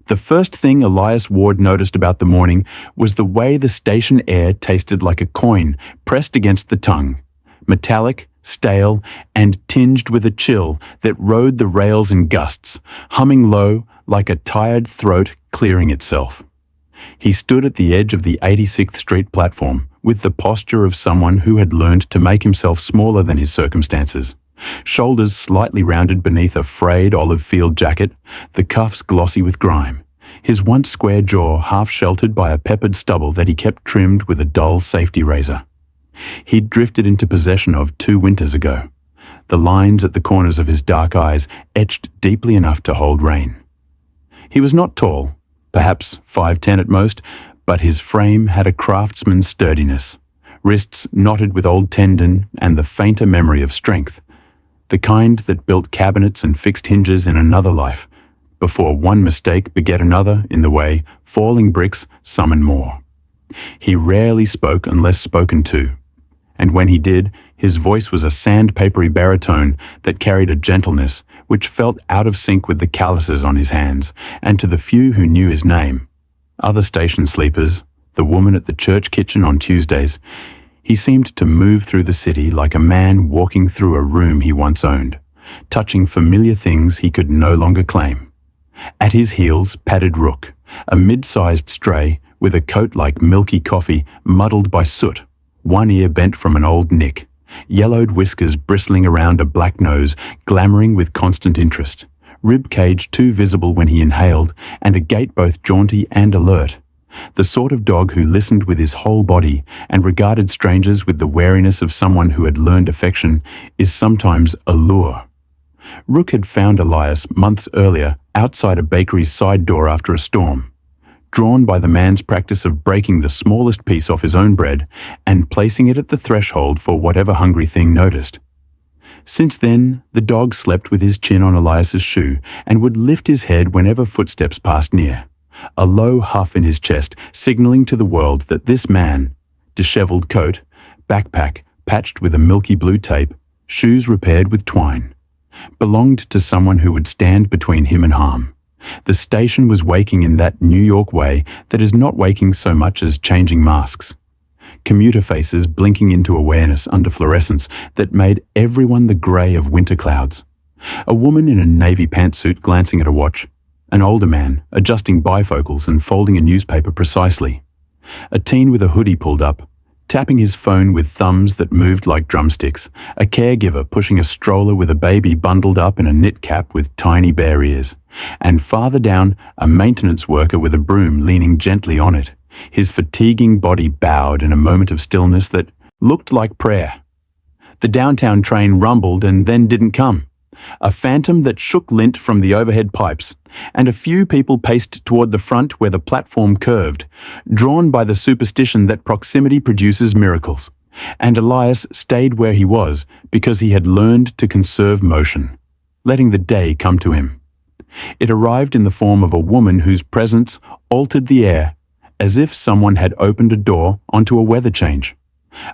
The first thing Elias Ward noticed about the morning was the way the station air tasted like a coin pressed against the tongue, metallic, stale, and tinged with a chill that rode the rails in gusts, humming low like a tired throat clearing itself. He stood at the edge of the 86th Street platform with the posture of someone who had learned to make himself smaller than his circumstances. Shoulders slightly rounded beneath a frayed olive field jacket, the cuffs glossy with grime, his once square jaw half sheltered by a peppered stubble that he kept trimmed with a dull safety razor. He'd drifted into possession of 2 winters ago, the lines at the corners of his dark eyes etched deeply enough to hold rain. He was not tall, perhaps 5'10" at most, but his frame had a craftsman's sturdiness, wrists knotted with old tendon and the fainter memory of strength, the kind that built cabinets and fixed hinges in another life, before one mistake beget another in the way falling bricks summon more. He rarely spoke unless spoken to, and when he did, his voice was a sandpapery baritone that carried a gentleness which felt out of sync with the calluses on his hands, and to the few who knew his name, other station sleepers, the woman at the church kitchen on Tuesdays, he seemed to move through the city like a man walking through a room he once owned, touching familiar things he could no longer claim. At his heels padded Rook, a mid-sized stray with a coat like milky coffee muddled by soot, one ear bent from an old nick, yellowed whiskers bristling around a black nose glamouring with constant interest, rib cage too visible when he inhaled, and a gait both jaunty and alert. The sort of dog who listened with his whole body and regarded strangers with the wariness of someone who had learned affection is sometimes a lure. Rook had found Elias months earlier outside a bakery's side door after a storm, drawn by the man's practice of breaking the smallest piece off his own bread and placing it at the threshold for whatever hungry thing noticed. Since then, the dog slept with his chin on Elias's shoe and would lift his head whenever footsteps passed near, a low huff in his chest signaling to the world that this man, disheveled coat, backpack patched with a milky blue tape, shoes repaired with twine, belonged to someone who would stand between him and harm. The station was waking in that New York way that is not waking so much as changing masks. Commuter faces blinking into awareness under fluorescence that made everyone the grey of winter clouds. A woman in a navy pantsuit glancing at a watch. An older man adjusting bifocals and folding a newspaper precisely. A teen with a hoodie pulled up, tapping his phone with thumbs that moved like drumsticks. A caregiver pushing a stroller with a baby bundled up in a knit cap with tiny bare ears. And farther down, a maintenance worker with a broom leaning gently on it, his fatiguing body bowed in a moment of stillness that looked like prayer. The downtown train rumbled and then didn't come, a phantom that shook lint from the overhead pipes, and a few people paced toward the front where the platform curved, drawn by the superstition that proximity produces miracles. And Elias stayed where he was because he had learned to conserve motion, letting the day come to him. It arrived in the form of a woman whose presence altered the air, as if someone had opened a door onto a weather change.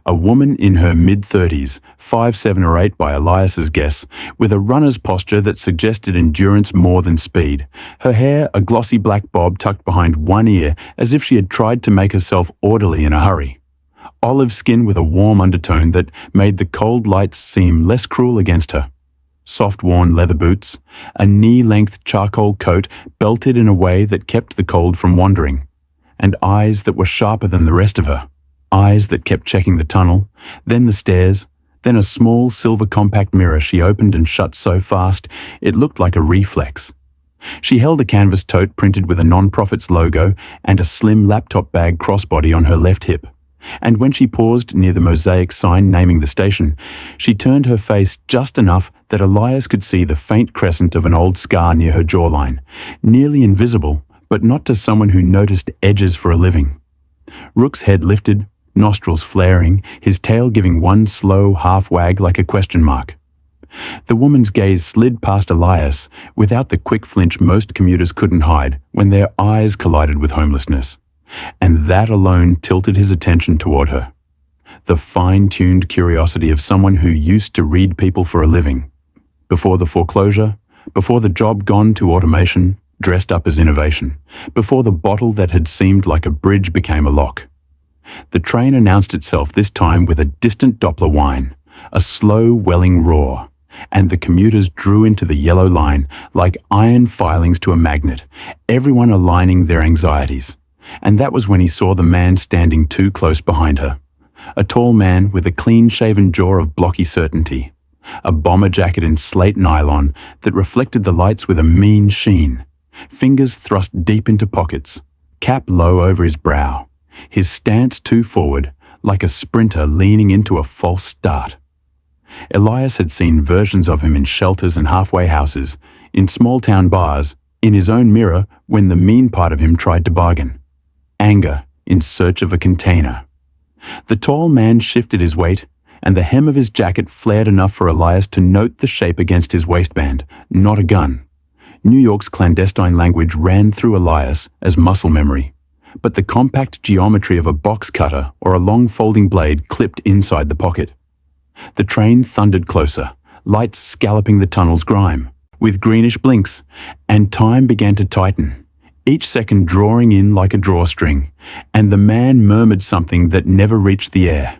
A woman in her mid-30s, 5'7" or 8" by Elias's guess, with a runner's posture that suggested endurance more than speed, her hair a glossy black bob tucked behind one ear as if she had tried to make herself orderly in a hurry. Olive skin with a warm undertone that made the cold lights seem less cruel against her. Soft-worn leather boots, a knee-length charcoal coat belted in a way that kept the cold from wandering, and eyes that were sharper than the rest of her. Eyes that kept checking the tunnel, then the stairs, then a small silver compact mirror she opened and shut so fast it looked like a reflex. She held a canvas tote printed with a non-profit's logo and a slim laptop bag crossbody on her left hip. And when she paused near the mosaic sign naming the station, she turned her face just enough that Elias could see the faint crescent of an old scar near her jawline, nearly invisible, but not to someone who noticed edges for a living. Rook's head lifted, nostrils flaring, his tail giving one slow half-wag like a question mark. The woman's gaze slid past Elias without the quick flinch most commuters couldn't hide when their eyes collided with homelessness, and that alone tilted his attention toward her. The fine-tuned curiosity of someone who used to read people for a living. Before the foreclosure, before the job gone to automation, dressed up as innovation, before the bottle that had seemed like a bridge became a lock. The train announced itself this time with a distant Doppler whine, a slow welling roar, and the commuters drew into the yellow line like iron filings to a magnet, everyone aligning their anxieties. And that was when he saw the man standing too close behind her. A tall man with a clean-shaven jaw of blocky certainty, a bomber jacket in slate nylon that reflected the lights with a mean sheen, fingers thrust deep into pockets, cap low over his brow, his stance too forward, like a sprinter leaning into a false start. Elias had seen versions of him in shelters and halfway houses, in small-town bars, in his own mirror when the mean part of him tried to bargain. Anger in search of a container. The tall man shifted his weight, and the hem of his jacket flared enough for Elias to note the shape against his waistband, not a gun. New York's clandestine language ran through Elias as muscle memory, but the compact geometry of a box cutter or a long folding blade clipped inside the pocket. The train thundered closer, lights scalloping the tunnel's grime, with greenish blinks, and time began to tighten, each second drawing in like a drawstring, and the man murmured something that never reached the air.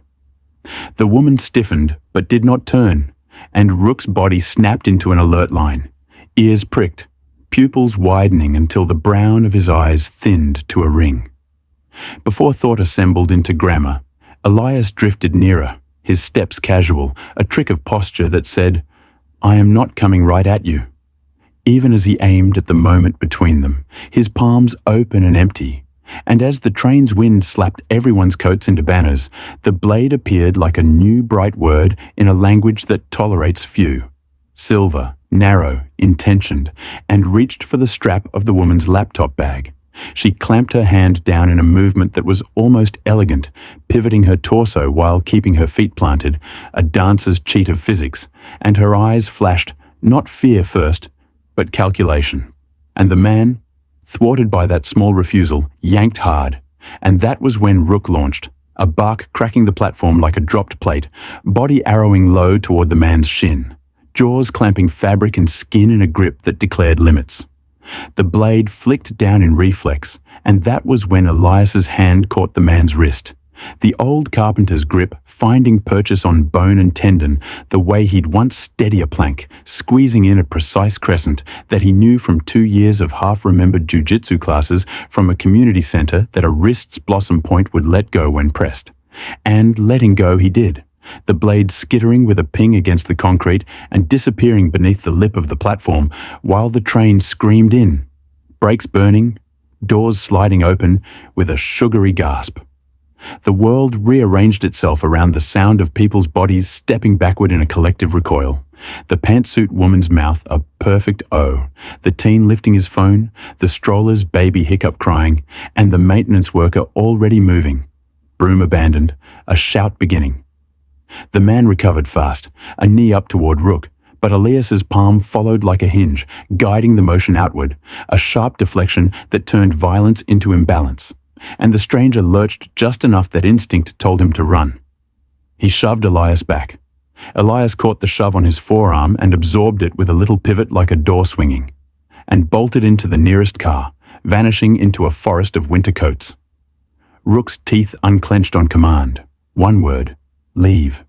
The woman stiffened but did not turn, and Rook's body snapped into an alert line, ears pricked, pupils widening until the brown of his eyes thinned to a ring. Before thought assembled into grammar, Elias drifted nearer, his steps casual, a trick of posture that said, "I am not coming right at you." Even as he aimed at the moment between them, his palms open and empty, and as the train's wind slapped everyone's coats into banners, the blade appeared like a new bright word in a language that tolerates few. Silver, narrow, intentioned, and reached for the strap of the woman's laptop bag. She clamped her hand down in a movement that was almost elegant, pivoting her torso while keeping her feet planted, a dancer's cheat of physics, and her eyes flashed not fear first, but calculation. And the man, thwarted by that small refusal, yanked hard, and that was when Rook launched, a bark cracking the platform like a dropped plate, body arrowing low toward the man's shin, jaws clamping fabric and skin in a grip that declared limits. The blade flicked down in reflex, and that was when Elias's hand caught the man's wrist. The old carpenter's grip, finding purchase on bone and tendon, the way he'd once steady a plank, squeezing in a precise crescent that he knew from 2 years of half-remembered jiu-jitsu classes from a community center that a wrist's blossom point would let go when pressed. And letting go he did, the blade skittering with a ping against the concrete and disappearing beneath the lip of the platform while the train screamed in, brakes burning, doors sliding open with a sugary gasp. The world rearranged itself around the sound of people's bodies stepping backward in a collective recoil. The pantsuit woman's mouth a perfect O, the teen lifting his phone, the stroller's baby hiccup crying, and the maintenance worker already moving. Broom abandoned, a shout beginning. The man recovered fast, a knee up toward Rook, but Elias's palm followed like a hinge, guiding the motion outward, a sharp deflection that turned violence into imbalance. And the stranger lurched just enough that instinct told him to run. He shoved Elias back. Elias caught the shove on his forearm and absorbed it with a little pivot like a door swinging, and bolted into the nearest car, vanishing into a forest of winter coats. Rook's teeth unclenched on command. One word. Leave.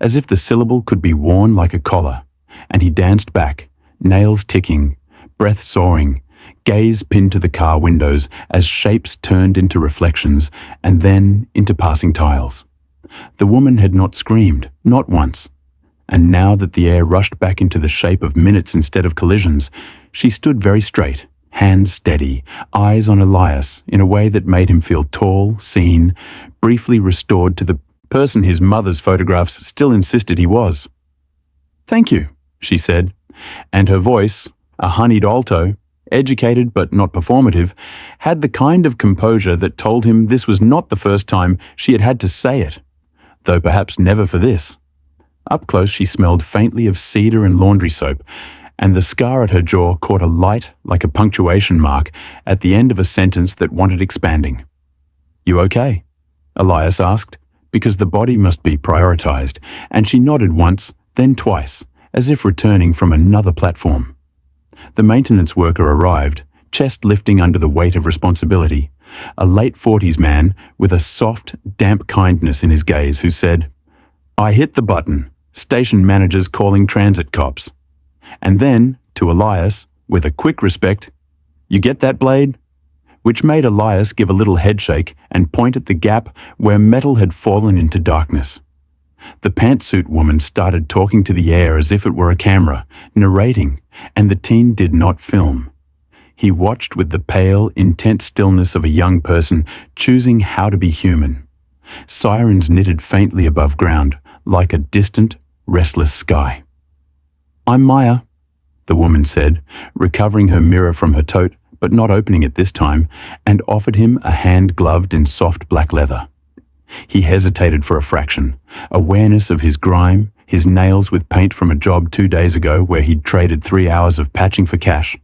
As if the syllable could be worn like a collar, and he danced back, nails ticking, breath soaring, gaze pinned to the car windows as shapes turned into reflections and then into passing tiles. The woman had not screamed, not once, and now that the air rushed back into the shape of minutes instead of collisions, she stood very straight, hands steady, eyes on Elias in a way that made him feel tall, seen, briefly restored to the person his mother's photographs still insisted he was. "Thank you," she said, and her voice, a honeyed alto, educated but not performative, had the kind of composure that told him this was not the first time she had had to say it, though perhaps never for this. Up close she smelled faintly of cedar and laundry soap, and the scar at her jaw caught a light like a punctuation mark at the end of a sentence that wanted expanding. "You okay?" Elias asked, because the body must be prioritized, and she nodded once, then twice, as if returning from another platform. The maintenance worker arrived, chest lifting under the weight of responsibility, a late-40s man with a soft, damp kindness in his gaze who said, "I hit the button. Station managers calling transit cops." And then, to Elias, with a quick respect, "You get that, Blade?" Which made Elias give a little headshake and point at the gap where metal had fallen into darkness. The pantsuit woman started talking to the air as if it were a camera, narrating, and the teen did not film. He watched with the pale, intense stillness of a young person choosing how to be human. Sirens knitted faintly above ground, like a distant, restless sky. "I'm Maya," the woman said, recovering her mirror from her tote, but not opening it this time, and offered him a hand gloved in soft black leather. He hesitated for a fraction, awareness of his grime, his nails with paint from a job 2 days ago where he'd traded 3 hours of patching for cash,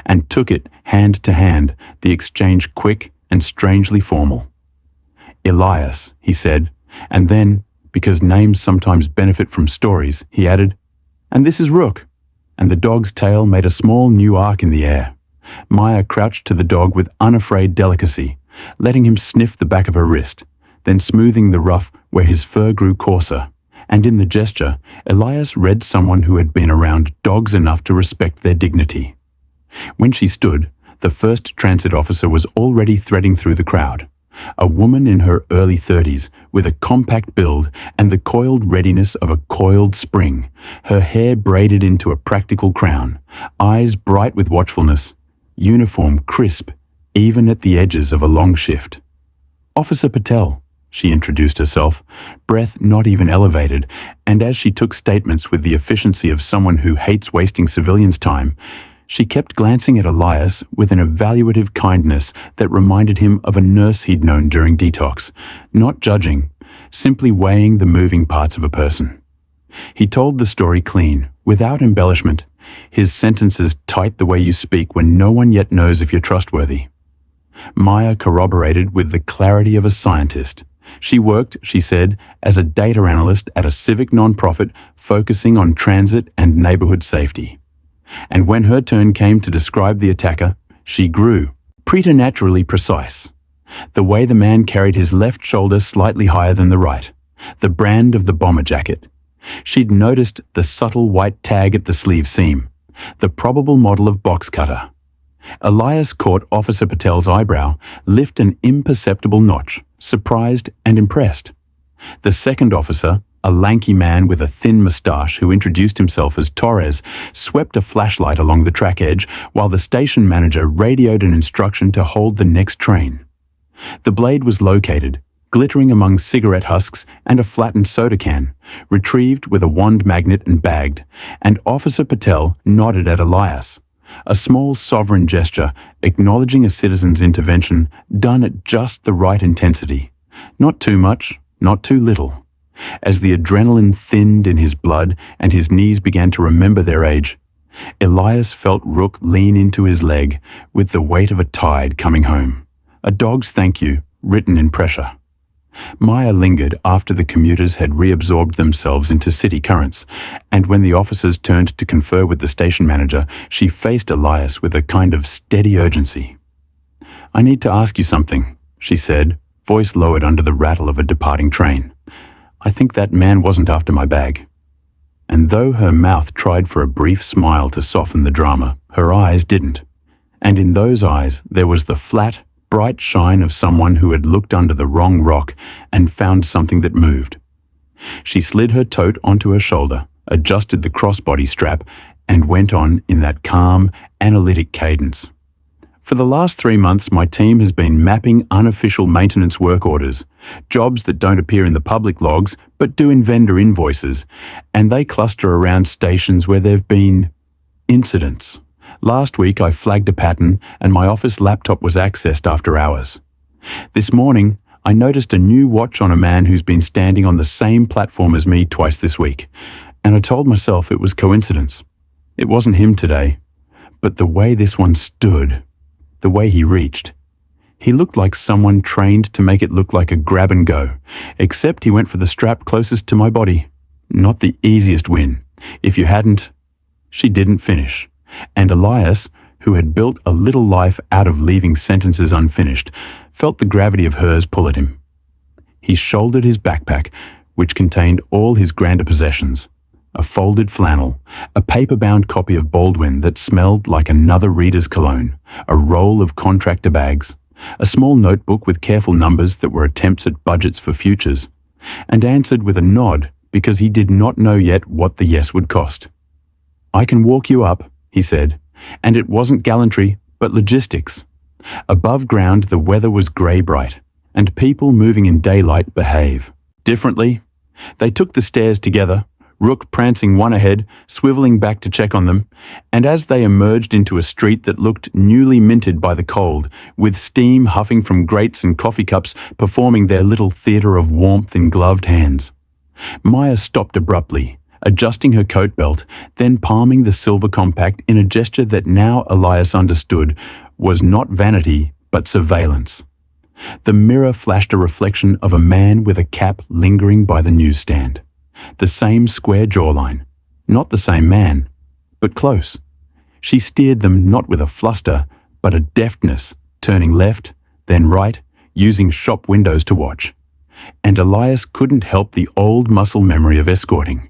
and took it hand to hand, the exchange quick and strangely formal. "Elias," he said, and then, because names sometimes benefit from stories, he added, "And this is Rook," and the dog's tail made a small new arc in the air. Maya crouched to the dog with unafraid delicacy, letting him sniff the back of her wrist, then smoothing the ruff where his fur grew coarser, and in the gesture, Elias read someone who had been around dogs enough to respect their dignity. When she stood, the first transit officer was already threading through the crowd, a woman in her early 30s with a compact build and the coiled readiness of a coiled spring, her hair braided into a practical crown, eyes bright with watchfulness, uniform crisp, even at the edges of a long shift. "Officer Patel," she introduced herself, breath not even elevated, and as she took statements with the efficiency of someone who hates wasting civilians' time, she kept glancing at Elias with an evaluative kindness that reminded him of a nurse he'd known during detox, not judging, simply weighing the moving parts of a person. He told the story clean, without embellishment, his sentences tight the way you speak when no one yet knows if you're trustworthy. Maya corroborated with the clarity of a scientist. She worked, she said, as a data analyst at a civic nonprofit focusing on transit and neighborhood safety. And when her turn came to describe the attacker, she grew, preternaturally precise. The way the man carried his left shoulder slightly higher than the right, the brand of the bomber jacket. She'd noticed the subtle white tag at the sleeve seam, the probable model of box cutter. Elias caught Officer Patel's eyebrow lift an imperceptible notch, surprised and impressed. The second officer, a lanky man with a thin moustache who introduced himself as Torres, swept a flashlight along the track edge while the station manager radioed an instruction to hold the next train. The blade was located, glittering among cigarette husks and a flattened soda can, retrieved with a wand magnet and bagged, and Officer Patel nodded at Elias. A small sovereign gesture, acknowledging a citizen's intervention, done at just the right intensity. Not too much, not too little. As the adrenaline thinned in his blood and his knees began to remember their age, Elias felt Rook lean into his leg with the weight of a tide coming home. A dog's thank you, written in pressure. Maya lingered after the commuters had reabsorbed themselves into city currents, and when the officers turned to confer with the station manager, she faced Elias with a kind of steady urgency. "I need to ask you something," she said, voice lowered under the rattle of a departing train. "I think that man wasn't after my bag." And though her mouth tried for a brief smile to soften the drama, her eyes didn't. And in those eyes there was the flat, bright shine of someone who had looked under the wrong rock and found something that moved. She slid her tote onto her shoulder, adjusted the crossbody strap, and went on in that calm, analytic cadence. "For the last 3 months, my team has been mapping unofficial maintenance work orders, jobs that don't appear in the public logs but do in vendor invoices, and they cluster around stations where there have been incidents. Last week I flagged a pattern and my office laptop was accessed after hours. This morning, I noticed a new watch on a man who's been standing on the same platform as me twice this week, and I told myself it was coincidence. It wasn't him today, but the way this one stood, the way he reached. He looked like someone trained to make it look like a grab and go, except he went for the strap closest to my body. Not the easiest win. If you hadn't..." She didn't finish, and Elias, who had built a little life out of leaving sentences unfinished, felt the gravity of hers pull at him. He shouldered his backpack, which contained all his grander possessions: a folded flannel, a paper-bound copy of Baldwin that smelled like another reader's cologne, a roll of contractor bags, a small notebook with careful numbers that were attempts at budgets for futures, and answered with a nod because he did not know yet what the yes would cost. "I can walk you up," he said, and it wasn't gallantry, but logistics. Above ground, the weather was grey-bright, and people moving in daylight behave differently. They took the stairs together, Rook prancing one ahead, swiveling back to check on them, and as they emerged into a street that looked newly minted by the cold, with steam huffing from grates and coffee cups performing their little theatre of warmth in gloved hands, Maya stopped abruptly, adjusting her coat belt, then palming the silver compact in a gesture that now Elias understood was not vanity but surveillance. The mirror flashed a reflection of a man with a cap lingering by the newsstand. The same square jawline. Not the same man, but close. She steered them not with a fluster, but a deftness, turning left, then right, using shop windows to watch. And Elias couldn't help the old muscle memory of escorting.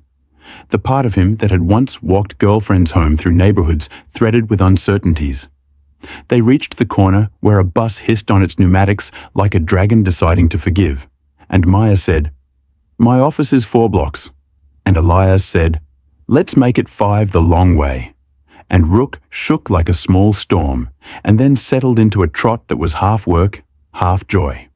The part of him that had once walked girlfriends home through neighborhoods threaded with uncertainties. They reached the corner where a bus hissed on its pneumatics like a dragon deciding to forgive, and Maya said, "My office is 4 blocks." And Elias said, "Let's make it 5 the long way." And Rook shook like a small storm, and then settled into a trot that was half work, half joy.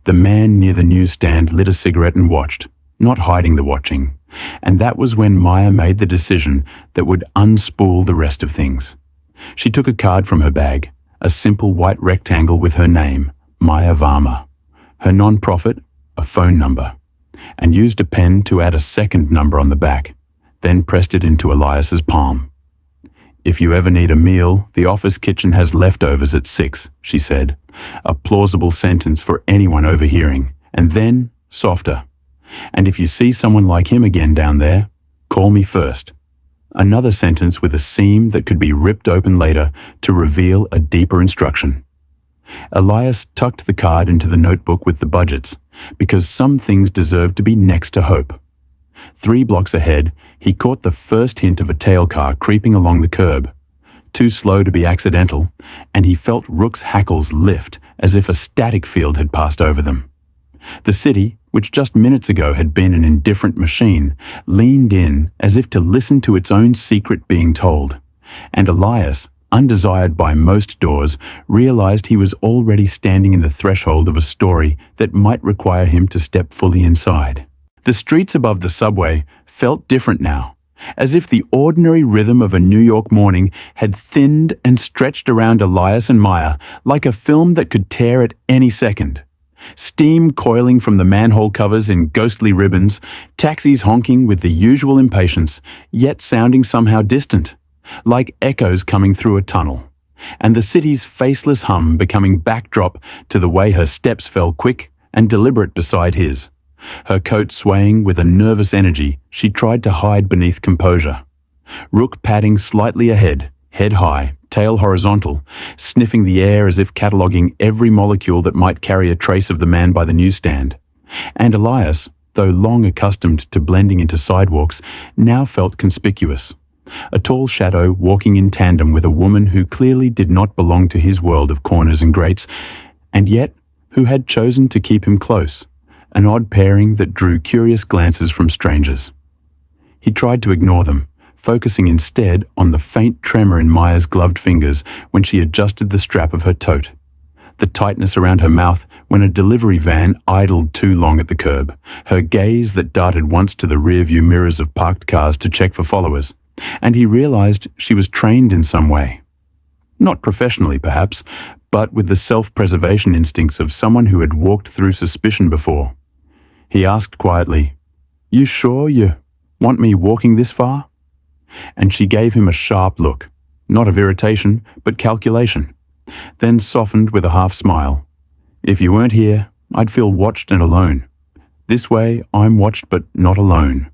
The man near the newsstand lit a cigarette and watched, not hiding the watching, and that was when Maya made the decision that would unspool the rest of things. She took a card from her bag, a simple white rectangle with her name, Maya Varma, her non-profit, a phone number, and used a pen to add a second number on the back, then pressed it into Elias's palm. "If you ever need a meal, the office kitchen has leftovers at 6, she said, a plausible sentence for anyone overhearing, and then, softer. "And if you see someone like him again down there, call me first." Another sentence with a seam that could be ripped open later to reveal a deeper instruction. Elias tucked the card into the notebook with the budgets, because some things deserved to be next to hope. 3 blocks ahead, he caught the first hint of a tail car creeping along the curb. Too slow to be accidental, and he felt Rook's hackles lift as if a static field had passed over them. The city, which just minutes ago had been an indifferent machine, leaned in as if to listen to its own secret being told, and Elias, undesired by most doors, realized he was already standing in the threshold of a story that might require him to step fully inside. The streets above the subway felt different now, as if the ordinary rhythm of a New York morning had thinned and stretched around Elias and Maya like a film that could tear at any second. Steam coiling from the manhole covers in ghostly ribbons, taxis honking with the usual impatience, yet sounding somehow distant, like echoes coming through a tunnel, and the city's faceless hum becoming backdrop to the way her steps fell quick and deliberate beside his. Her coat swaying with a nervous energy she tried to hide beneath composure. Rook padding slightly ahead, head high, tail horizontal, sniffing the air as if cataloguing every molecule that might carry a trace of the man by the newsstand. And Elias, though long accustomed to blending into sidewalks, now felt conspicuous. A tall shadow walking in tandem with a woman who clearly did not belong to his world of corners and grates, and yet who had chosen to keep him close, an odd pairing that drew curious glances from strangers. He tried to ignore them, focusing instead on the faint tremor in Maya's gloved fingers when she adjusted the strap of her tote, the tightness around her mouth when a delivery van idled too long at the curb, her gaze that darted once to the rearview mirrors of parked cars to check for followers, and he realized she was trained in some way. Not professionally, perhaps, but with the self-preservation instincts of someone who had walked through suspicion before. He asked quietly, "You sure you want me walking this far?" And she gave him a sharp look, not of irritation, but calculation, then softened with a half smile. "If you weren't here, I'd feel watched and alone. This way, I'm watched but not alone."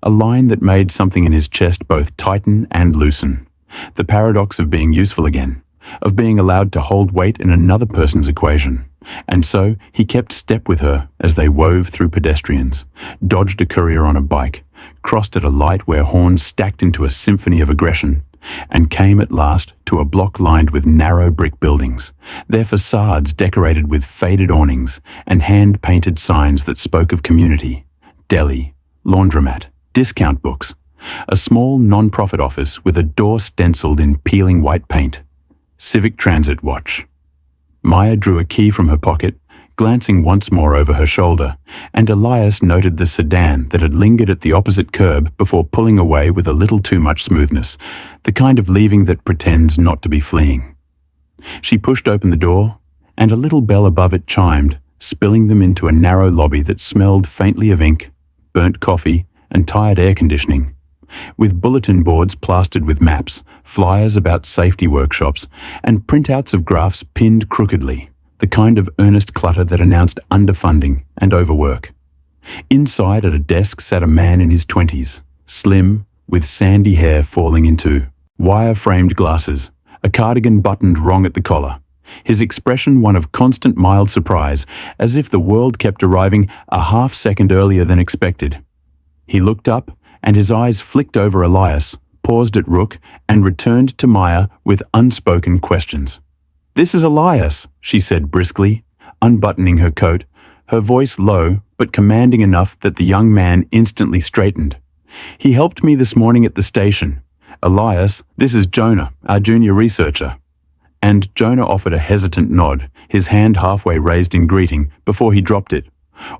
A line that made something in his chest both tighten and loosen. The paradox of being useful again, of being allowed to hold weight in another person's equation. And so he kept step with her as they wove through pedestrians, dodged a courier on a bike, crossed at a light where horns stacked into a symphony of aggression, and came at last to a block lined with narrow brick buildings, their facades decorated with faded awnings and hand-painted signs that spoke of community, deli, laundromat, discount books, a small non-profit office with a door stenciled in peeling white paint, civic transit watch. Maya drew a key from her pocket, glancing once more over her shoulder, and Elias noted the sedan that had lingered at the opposite curb before pulling away with a little too much smoothness, the kind of leaving that pretends not to be fleeing. She pushed open the door, and a little bell above it chimed, spilling them into a narrow lobby that smelled faintly of ink, burnt coffee, and tired air conditioning. With bulletin boards plastered with maps, flyers about safety workshops, and printouts of graphs pinned crookedly, the kind of earnest clutter that announced underfunding and overwork. Inside at a desk sat a man in his 20s, slim, with sandy hair falling into wire-framed glasses, a cardigan buttoned wrong at the collar, his expression one of constant mild surprise, as if the world kept arriving a half-second earlier than expected. He looked up, and his eyes flicked over Elias, paused at Rook, and returned to Maya with unspoken questions. "This is Elias," she said briskly, unbuttoning her coat, her voice low but commanding enough that the young man instantly straightened. "He helped me this morning at the station. Elias, this is Jonah, our junior researcher." And Jonah offered a hesitant nod, his hand halfway raised in greeting before he dropped it,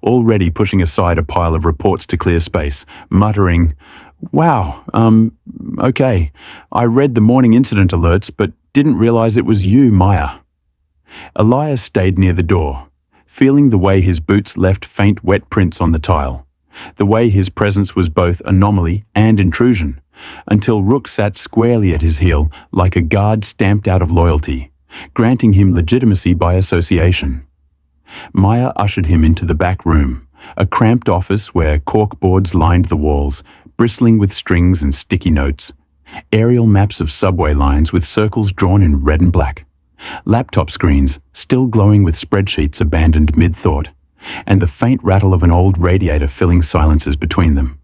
already pushing aside a pile of reports to clear space, muttering, "Wow, okay. I read the morning incident alerts, but didn't realize it was you, Maya." Elias stayed near the door, feeling the way his boots left faint wet prints on the tile, the way his presence was both anomaly and intrusion, until Rook sat squarely at his heel like a guard stamped out of loyalty, granting him legitimacy by association. Maya ushered him into the back room, a cramped office where corkboards lined the walls, bristling with strings and sticky notes, aerial maps of subway lines with circles drawn in red and black, laptop screens still glowing with spreadsheets abandoned mid-thought, and the faint rattle of an old radiator filling silences between them.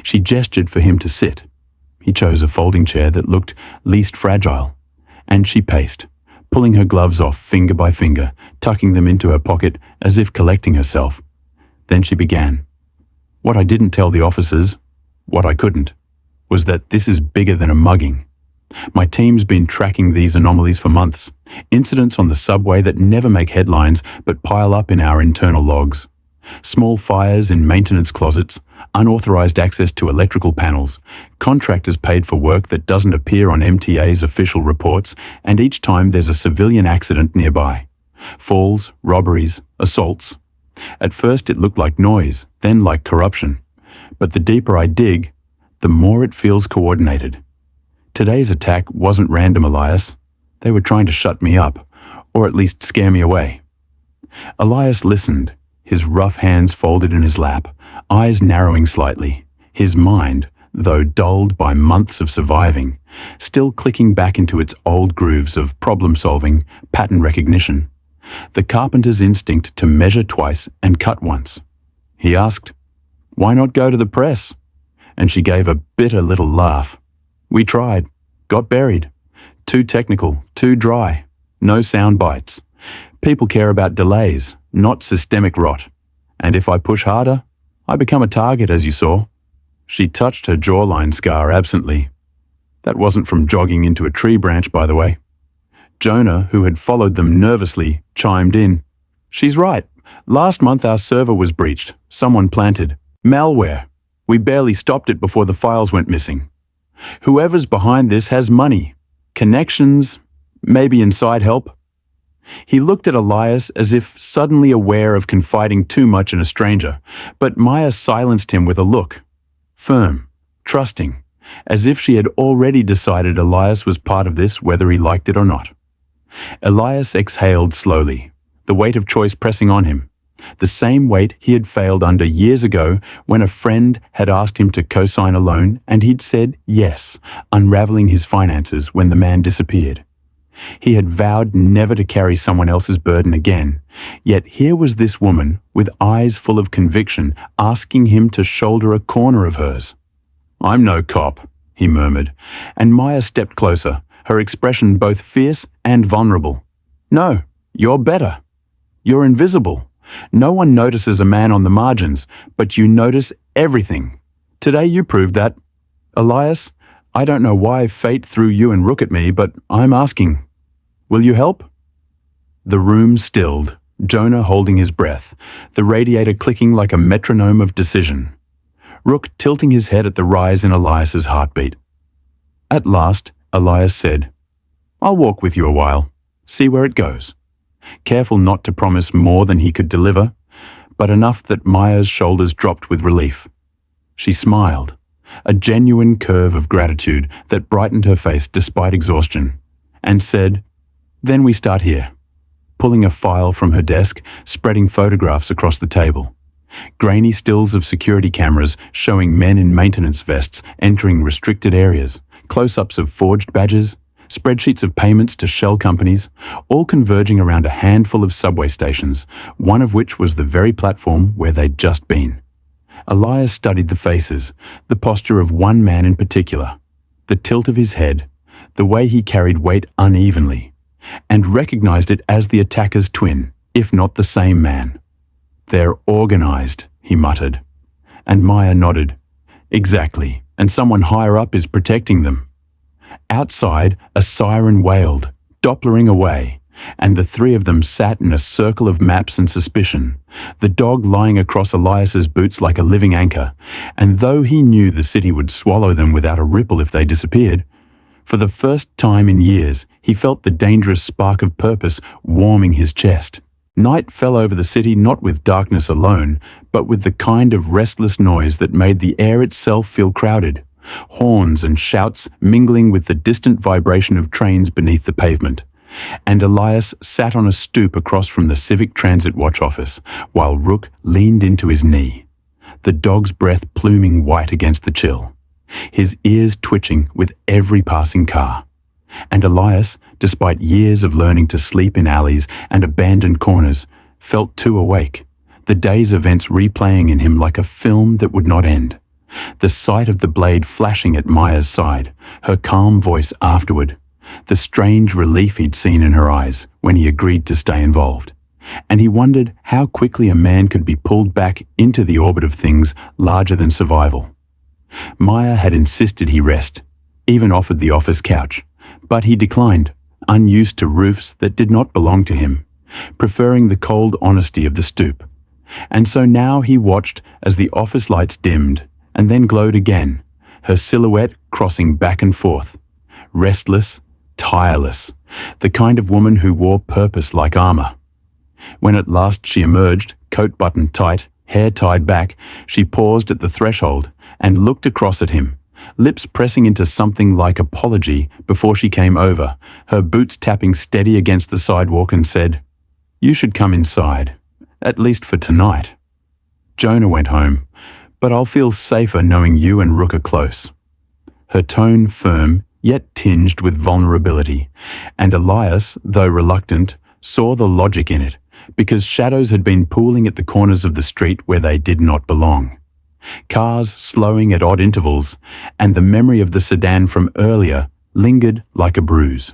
She gestured for him to sit. He chose a folding chair that looked least fragile, and she paced, pulling her gloves off finger by finger, tucking them into her pocket as if collecting herself. Then she began. "What I didn't tell the officers, what I couldn't, was that this is bigger than a mugging. My team's been tracking these anomalies for months, incidents on the subway that never make headlines but pile up in our internal logs. Small fires in maintenance closets, unauthorized access to electrical panels, contractors paid for work that doesn't appear on MTA's official reports, and each time there's a civilian accident nearby. Falls, robberies, assaults. At first it looked like noise, then like corruption. But the deeper I dig, the more it feels coordinated. Today's attack wasn't random, Elias. They were trying to shut me up, or at least scare me away." Elias listened, his rough hands folded in his lap, eyes narrowing slightly, his mind, though dulled by months of surviving, still clicking back into its old grooves of problem-solving, pattern recognition, the carpenter's instinct to measure twice and cut once. He asked, "Why not go to the press?" And she gave a bitter little laugh. "We tried, got buried. Too technical, too dry, no sound bites. People care about delays, not systemic rot. And if I push harder, I become a target, as you saw." She touched her jawline scar absently. That wasn't from jogging into a tree branch, by the way. Jonah, who had followed them nervously, chimed in. "She's right. Last month our server was breached. Someone planted malware. We barely stopped it before the files went missing. Whoever's behind this has money, connections, maybe inside help." He looked at Elias as if suddenly aware of confiding too much in a stranger, but Maya silenced him with a look, firm, trusting, as if she had already decided Elias was part of this whether he liked it or not. Elias exhaled slowly, the weight of choice pressing on him, The same weight he had failed under years ago when a friend had asked him to co-sign a loan and he'd said yes, unraveling his finances when the man disappeared. He had vowed never to carry someone else's burden again, yet here was this woman, with eyes full of conviction, asking him to shoulder a corner of hers. "I'm no cop," he murmured, and Maya stepped closer, her expression both fierce and vulnerable. "No, you're better. You're invisible. No one notices a man on the margins, but you notice everything. Today you proved that. Elias, I don't know why fate threw you and Rook at me, but I'm asking. Will you help?" The room stilled, Jonah holding his breath, the radiator clicking like a metronome of decision. Rook tilting his head at the rise in Elias's heartbeat. At last, Elias said, "I'll walk with you a while, see where it goes," careful not to promise more than he could deliver, but enough that Maya's shoulders dropped with relief. She smiled, a genuine curve of gratitude that brightened her face despite exhaustion, and said, "Then we start here," pulling a file from her desk, spreading photographs across the table. Grainy stills of security cameras showing men in maintenance vests entering restricted areas, close-ups of forged badges, spreadsheets of payments to shell companies, all converging around a handful of subway stations, one of which was the very platform where they'd just been. Elias studied the faces, the posture of one man in particular, the tilt of his head, the way he carried weight unevenly, and recognized it as the attacker's twin, if not the same man. "They're organized," he muttered. And Maya nodded. "Exactly, and someone higher up is protecting them." Outside, a siren wailed, Dopplering away, and the three of them sat in a circle of maps and suspicion, the dog lying across Elias's boots like a living anchor, and though he knew the city would swallow them without a ripple if they disappeared, for the first time in years he felt the dangerous spark of purpose warming his chest. Night fell over the city not with darkness alone, but with the kind of restless noise that made the air itself feel crowded, horns and shouts mingling with the distant vibration of trains beneath the pavement. And Elias sat on a stoop across from the Civic Transit Watch office, while Rook leaned into his knee, the dog's breath pluming white against the chill, his ears twitching with every passing car. And Elias, despite years of learning to sleep in alleys and abandoned corners, felt too awake, the day's events replaying in him like a film that would not end. The sight of the blade flashing at Maya's side, her calm voice afterward, the strange relief he'd seen in her eyes when he agreed to stay involved. And he wondered how quickly a man could be pulled back into the orbit of things larger than survival. Maya had insisted he rest, even offered the office couch, but he declined, unused to roofs that did not belong to him, preferring the cold honesty of the stoop. And so now he watched as the office lights dimmed and then glowed again, her silhouette crossing back and forth, restless, tireless, the kind of woman who wore purpose like armor. When at last she emerged, coat buttoned tight, hair tied back, she paused at the threshold and looked across at him, lips pressing into something like apology before she came over, her boots tapping steady against the sidewalk, and said, "You should come inside, at least for tonight. Jonah went home, but I'll feel safer knowing you and Rook are close." Her tone firm, yet tinged with vulnerability, and Elias, though reluctant, saw the logic in it, because shadows had been pooling at the corners of the street where they did not belong. Cars slowing at odd intervals, and the memory of the sedan from earlier lingered like a bruise.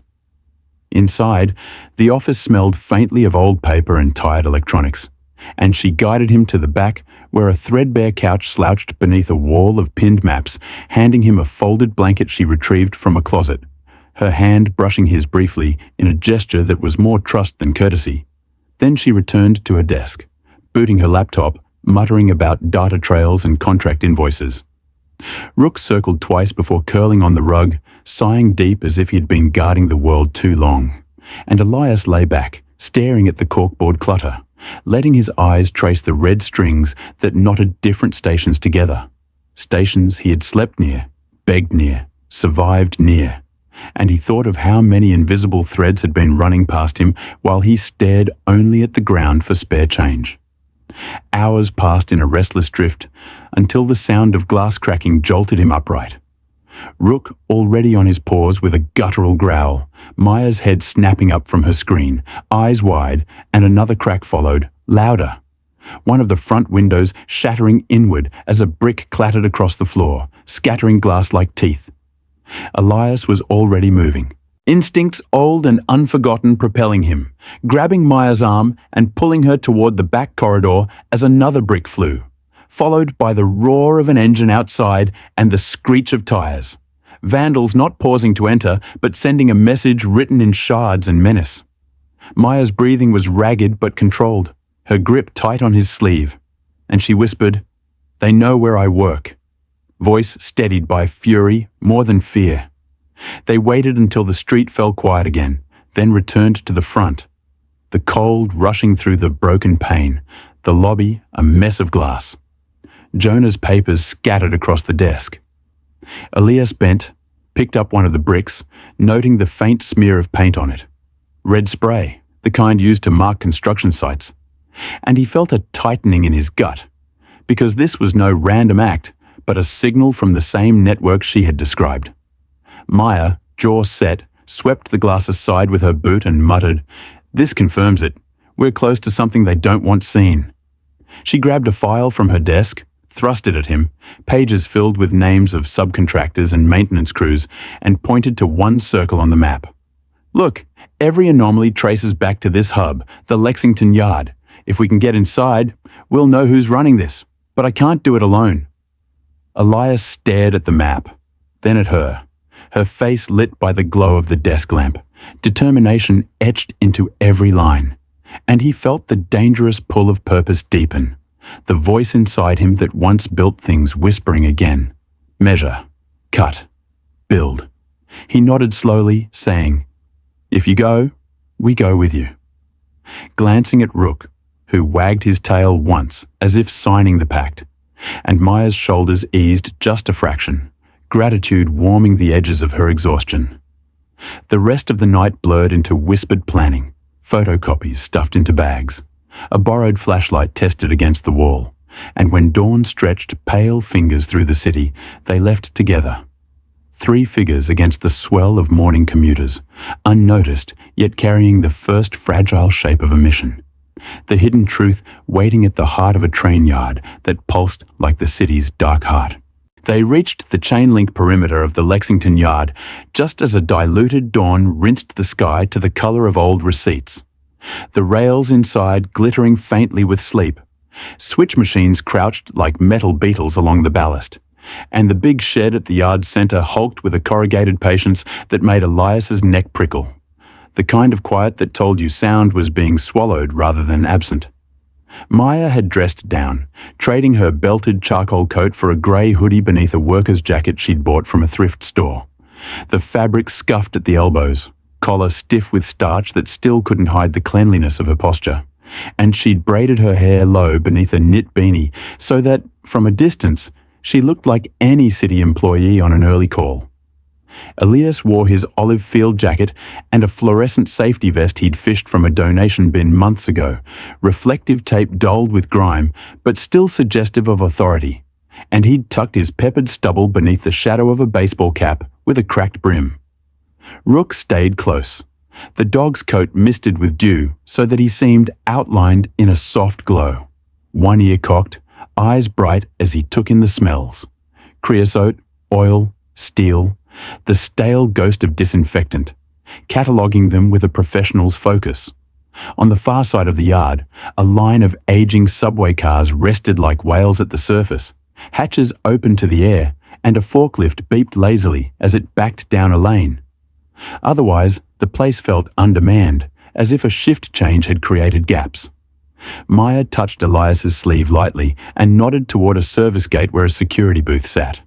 Inside, the office smelled faintly of old paper and tired electronics, and she guided him to the back where a threadbare couch slouched beneath a wall of pinned maps, handing him a folded blanket she retrieved from a closet, her hand brushing his briefly in a gesture that was more trust than courtesy. Then she returned to her desk, booting her laptop, muttering about data trails and contract invoices. Rook circled twice before curling on the rug, sighing deep as if he had been guarding the world too long. And Elias lay back, staring at the corkboard clutter, letting his eyes trace the red strings that knotted different stations together. Stations he had slept near, begged near, survived near. And he thought of how many invisible threads had been running past him while he stared only at the ground for spare change. Hours passed in a restless drift until the sound of glass cracking jolted him upright. Rook, already on his paws with a guttural growl, Maya's head snapping up from her screen, eyes wide, and another crack followed, louder. One of the front windows shattering inward as a brick clattered across the floor, scattering glass like teeth. Elias was already moving. Instincts old and unforgotten propelling him, grabbing Maya's arm and pulling her toward the back corridor as another brick flew, followed by the roar of an engine outside and the screech of tires. Vandals not pausing to enter, but sending a message written in shards and menace. Maya's breathing was ragged but controlled, her grip tight on his sleeve, and she whispered, "They know where I work." Voice steadied by fury more than fear. They waited until the street fell quiet again, then returned to the front. The cold rushing through the broken pane, the lobby a mess of glass. Jonah's papers scattered across the desk. Elias bent, picked up one of the bricks, noting the faint smear of paint on it. Red spray, the kind used to mark construction sites. And he felt a tightening in his gut, because this was no random act, but a signal from the same network she had described. Maya, jaw set, swept the glass aside with her boot and muttered, "This confirms it. We're close to something they don't want seen." She grabbed a file from her desk, thrust it at him, pages filled with names of subcontractors and maintenance crews, and pointed to one circle on the map. "Look, every anomaly traces back to this hub, the Lexington Yard. If we can get inside, we'll know who's running this, but I can't do it alone." Elias stared at the map, then at her face lit by the glow of the desk lamp, determination etched into every line. And he felt the dangerous pull of purpose deepen, the voice inside him that once built things whispering again. Measure, cut, build. He nodded slowly, saying, "If you go, we go with you." Glancing at Rook, who wagged his tail once as if signing the pact, and Maya's shoulders eased just a fraction, gratitude warming the edges of her exhaustion. The rest of the night blurred into whispered planning, photocopies stuffed into bags, a borrowed flashlight tested against the wall, and when dawn stretched pale fingers through the city, they left together. 3 figures against the swell of morning commuters, unnoticed yet carrying the first fragile shape of a mission. The hidden truth waiting at the heart of a train yard that pulsed like the city's dark heart. They reached the chain-link perimeter of the Lexington Yard just as a diluted dawn rinsed the sky to the color of old receipts. The rails inside glittering faintly with sleep. Switch machines crouched like metal beetles along the ballast. And the big shed at the yard center hulked with a corrugated patience that made Elias's neck prickle. The kind of quiet that told you sound was being swallowed rather than absent. Maya had dressed down, trading her belted charcoal coat for a grey hoodie beneath a worker's jacket she'd bought from a thrift store. The fabric scuffed at the elbows, collar stiff with starch that still couldn't hide the cleanliness of her posture, and she'd braided her hair low beneath a knit beanie so that, from a distance, she looked like any city employee on an early call. Elias wore his olive field jacket and a fluorescent safety vest he'd fished from a donation bin months ago, reflective tape dulled with grime, but still suggestive of authority, and he'd tucked his peppered stubble beneath the shadow of a baseball cap with a cracked brim. Rook stayed close, the dog's coat misted with dew so that he seemed outlined in a soft glow. One ear cocked, eyes bright as he took in the smells. Creosote, oil, steel, the stale ghost of disinfectant, cataloguing them with a professional's focus. On the far side of the yard, a line of aging subway cars rested like whales at the surface, hatches open to the air, and a forklift beeped lazily as it backed down a lane. Otherwise, the place felt undermanned, as if a shift change had created gaps. Maya touched Elias's sleeve lightly and nodded toward a service gate where a security booth sat.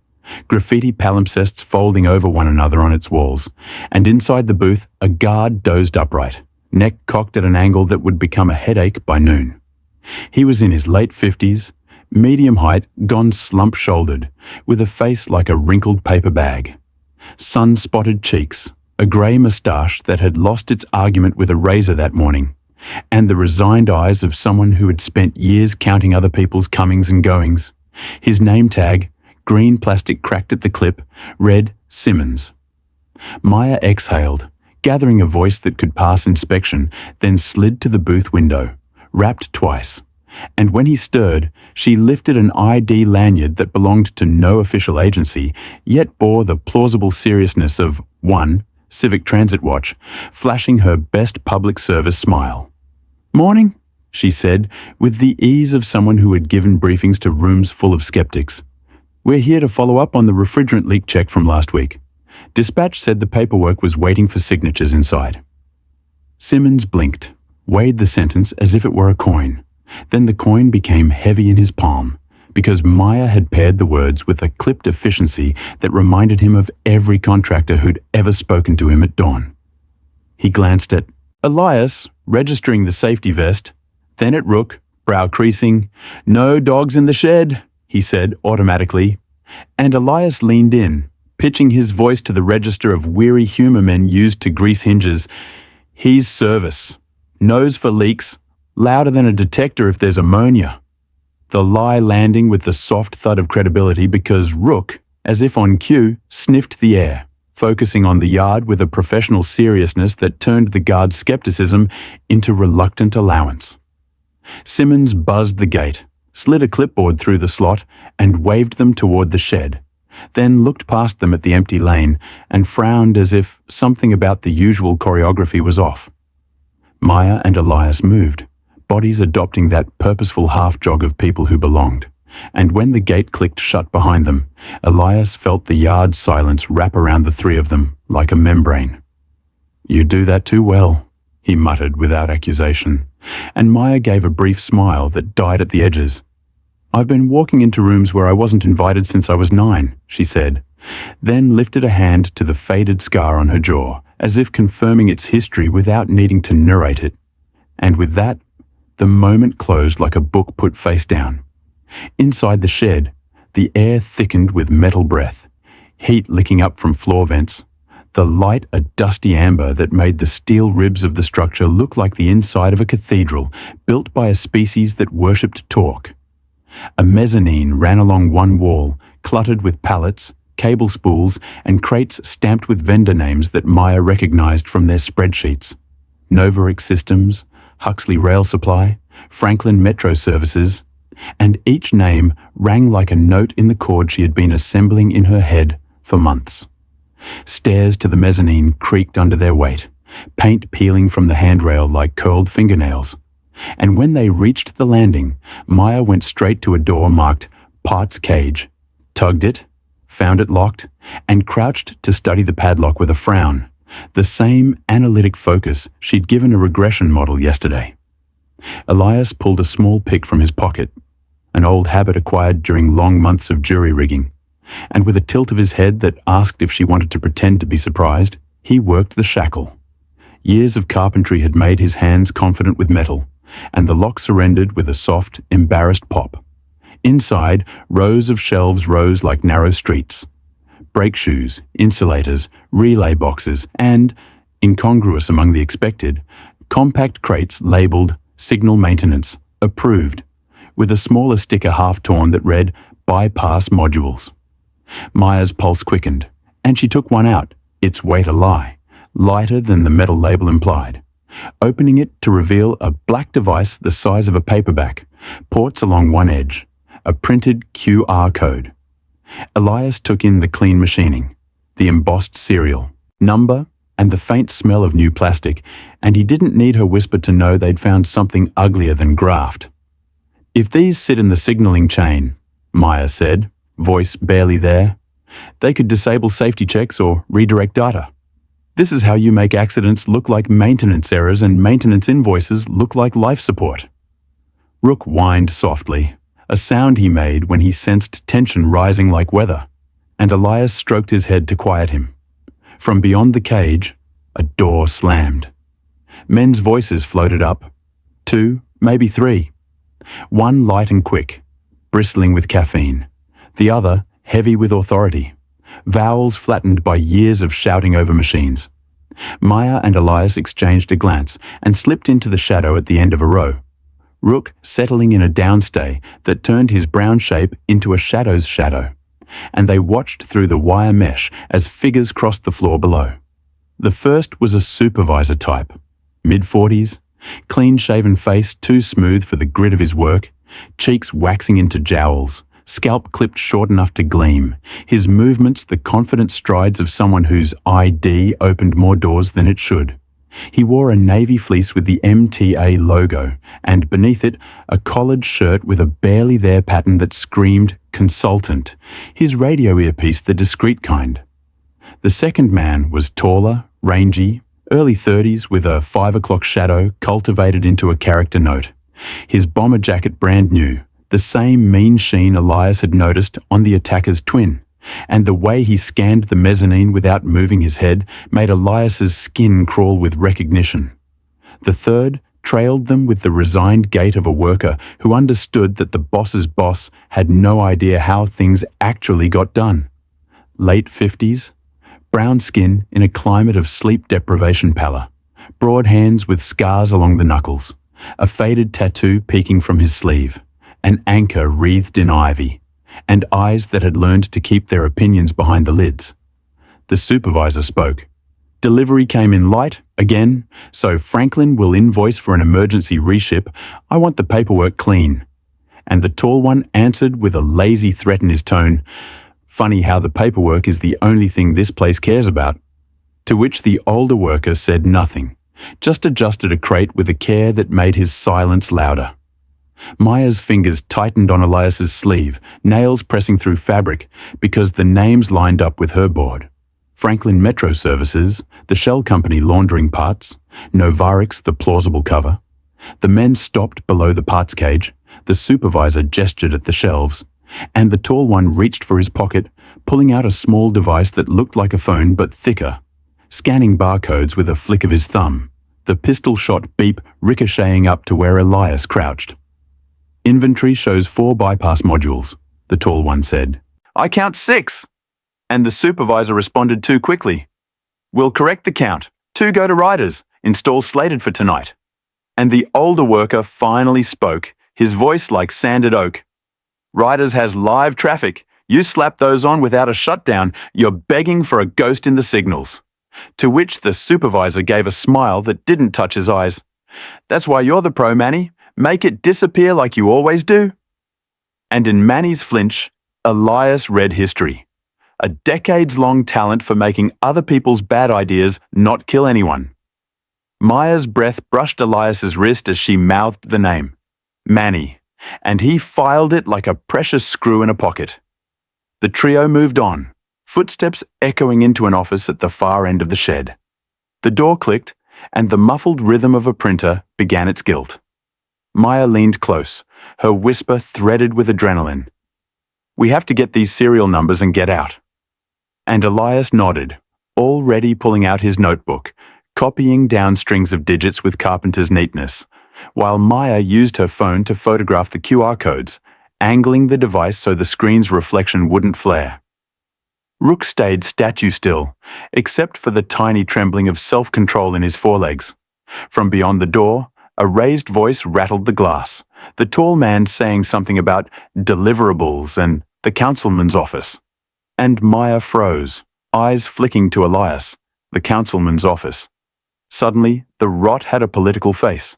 Graffiti palimpsests folding over one another on its walls, and inside the booth a guard dozed upright, neck cocked at an angle that would become a headache by noon. He was in his late 50s, medium height, gone slump-shouldered, with a face like a wrinkled paper bag. Sun-spotted cheeks, a grey moustache that had lost its argument with a razor that morning, and the resigned eyes of someone who had spent years counting other people's comings and goings. His name tag, green plastic cracked at the clip, read Simmons. Maya exhaled, gathering a voice that could pass inspection, then slid to the booth window, rapped twice. And when he stirred, she lifted an ID lanyard that belonged to no official agency, yet bore the plausible seriousness of 1. Civic Transit Watch, flashing her best public service smile. "Morning," she said, with the ease of someone who had given briefings to rooms full of skeptics. "We're here to follow up on the refrigerant leak check from last week. Dispatch said the paperwork was waiting for signatures inside." Simmons blinked, weighed the sentence as if it were a coin. Then the coin became heavy in his palm, because Maya had paired the words with a clipped efficiency that reminded him of every contractor who'd ever spoken to him at dawn. He glanced at Elias, registering the safety vest, then at Rook, brow creasing. "No dogs in the shed," he said automatically. And Elias leaned in, pitching his voice to the register of weary humor men used to grease hinges. "He's service. Nose for leaks. Louder than a detector if there's ammonia." The lie landing with the soft thud of credibility because Rook, as if on cue, sniffed the air, focusing on the yard with a professional seriousness that turned the guard's skepticism into reluctant allowance. Simmons buzzed the gate, slid a clipboard through the slot, and waved them toward the shed, then looked past them at the empty lane and frowned as if something about the usual choreography was off. Maya and Elias moved, bodies adopting that purposeful half-jog of people who belonged, and when the gate clicked shut behind them, Elias felt the yard silence wrap around the three of them like a membrane. "You do that too well," he muttered without accusation, and Maya gave a brief smile that died at the edges. "I've been walking into rooms where I wasn't invited since I was 9, she said, then lifted a hand to the faded scar on her jaw, as if confirming its history without needing to narrate it. And with that, the moment closed like a book put face down. Inside the shed, the air thickened with metal breath, heat licking up from floor vents, the light a dusty amber that made the steel ribs of the structure look like the inside of a cathedral built by a species that worshipped talk. A mezzanine ran along one wall, cluttered with pallets, cable spools, and crates stamped with vendor names that Maya recognized from their spreadsheets. Novaric Systems, Huxley Rail Supply, Franklin Metro Services, and each name rang like a note in the chord she had been assembling in her head for months. Stairs to the mezzanine creaked under their weight, paint peeling from the handrail like curled fingernails. And when they reached the landing, Maya went straight to a door marked Parts Cage, tugged it, found it locked, and crouched to study the padlock with a frown, the same analytic focus she'd given a regression model yesterday. Elias pulled a small pick from his pocket, an old habit acquired during long months of jury rigging, and with a tilt of his head that asked if she wanted to pretend to be surprised, he worked the shackle. Years of carpentry had made his hands confident with metal, and the lock surrendered with a soft, embarrassed pop. Inside, rows of shelves rose like narrow streets. Brake shoes, insulators, relay boxes, and, incongruous among the expected, compact crates labeled Signal Maintenance, Approved, with a smaller sticker half-torn that read Bypass Modules. Maya's pulse quickened, and she took one out, its weight a lie, lighter than the metal label implied, opening it to reveal a black device the size of a paperback, ports along one edge, a printed QR code. Elias took in the clean machining, the embossed serial, number, and the faint smell of new plastic, and he didn't need her whisper to know they'd found something uglier than graft. "If these sit in the signaling chain," Maya said, voice barely there, "they could disable safety checks or redirect data. This is how you make accidents look like maintenance errors and maintenance invoices look like life support." Rook whined softly, a sound he made when he sensed tension rising like weather, and Elias stroked his head to quiet him. From beyond the cage, a door slammed. Men's voices floated up. 2, maybe 3. One light and quick, bristling with caffeine. The other heavy with authority. Vowels flattened by years of shouting over machines. Maya and Elias exchanged a glance and slipped into the shadow at the end of a row. Rook settling in a downstay that turned his brown shape into a shadow's shadow, and they watched through the wire mesh as figures crossed the floor below. The first was a supervisor type, mid-40s, clean-shaven face too smooth for the grit of his work, cheeks waxing into jowls, scalp clipped short enough to gleam, his movements the confident strides of someone whose ID opened more doors than it should. He wore a navy fleece with the MTA logo, and beneath it, a collared shirt with a barely there pattern that screamed consultant, his radio earpiece the discreet kind. The second man was taller, rangy, early 30s with a 5 o'clock shadow cultivated into a character note. His bomber jacket brand new, the same mean sheen Elias had noticed on the attacker's twin, and the way he scanned the mezzanine without moving his head made Elias's skin crawl with recognition. The third trailed them with the resigned gait of a worker who understood that the boss's boss had no idea how things actually got done. Late 50s, brown skin in a climate of sleep deprivation pallor, broad hands with scars along the knuckles, a faded tattoo peeking from his sleeve, an anchor wreathed in ivy, and eyes that had learned to keep their opinions behind the lids. The supervisor spoke. Delivery came in light, again, so Franklin will invoice for an emergency reship. I want the paperwork clean. And the tall one answered with a lazy threat in his tone. Funny how the paperwork is the only thing this place cares about. To which the older worker said nothing, just adjusted a crate with a care that made his silence louder. Maya's fingers tightened on Elias's sleeve, nails pressing through fabric, because the names lined up with her board. Franklin Metro Services, the shell company laundering parts, Novarix the plausible cover. The men stopped below the parts cage, the supervisor gestured at the shelves, and the tall one reached for his pocket, pulling out a small device that looked like a phone but thicker, scanning barcodes with a flick of his thumb, the pistol-shot beep ricocheting up to where Elias crouched. Inventory shows 4 bypass modules, the tall one said. I count 6. And the supervisor responded too quickly. We'll correct the count. 2 go to riders, install slated for tonight. And the older worker finally spoke, his voice like sanded oak. Riders has live traffic. You slap those on without a shutdown, you're begging for a ghost in the signals. To which the supervisor gave a smile that didn't touch his eyes. That's why you're the pro, Manny. Make it disappear like you always do. And in Manny's flinch, Elias read history. A decades-long talent for making other people's bad ideas not kill anyone. Maya's breath brushed Elias's wrist as she mouthed the name, Manny, and he filed it like a precious screw in a pocket. The trio moved on, footsteps echoing into an office at the far end of the shed. The door clicked, and the muffled rhythm of a printer began its guilt. Maya leaned close, her whisper threaded with adrenaline. We have to get these serial numbers and get out. And Elias nodded, already pulling out his notebook, copying down strings of digits with carpenter's neatness, while Maya used her phone to photograph the QR codes, angling the device so the screen's reflection wouldn't flare. Rook stayed statue still, except for the tiny trembling of self-control in his forelegs. From beyond the door, a raised voice rattled the glass, the tall man saying something about deliverables and the councilman's office. And Maya froze, eyes flicking to Elias, the councilman's office. Suddenly, the rot had a political face,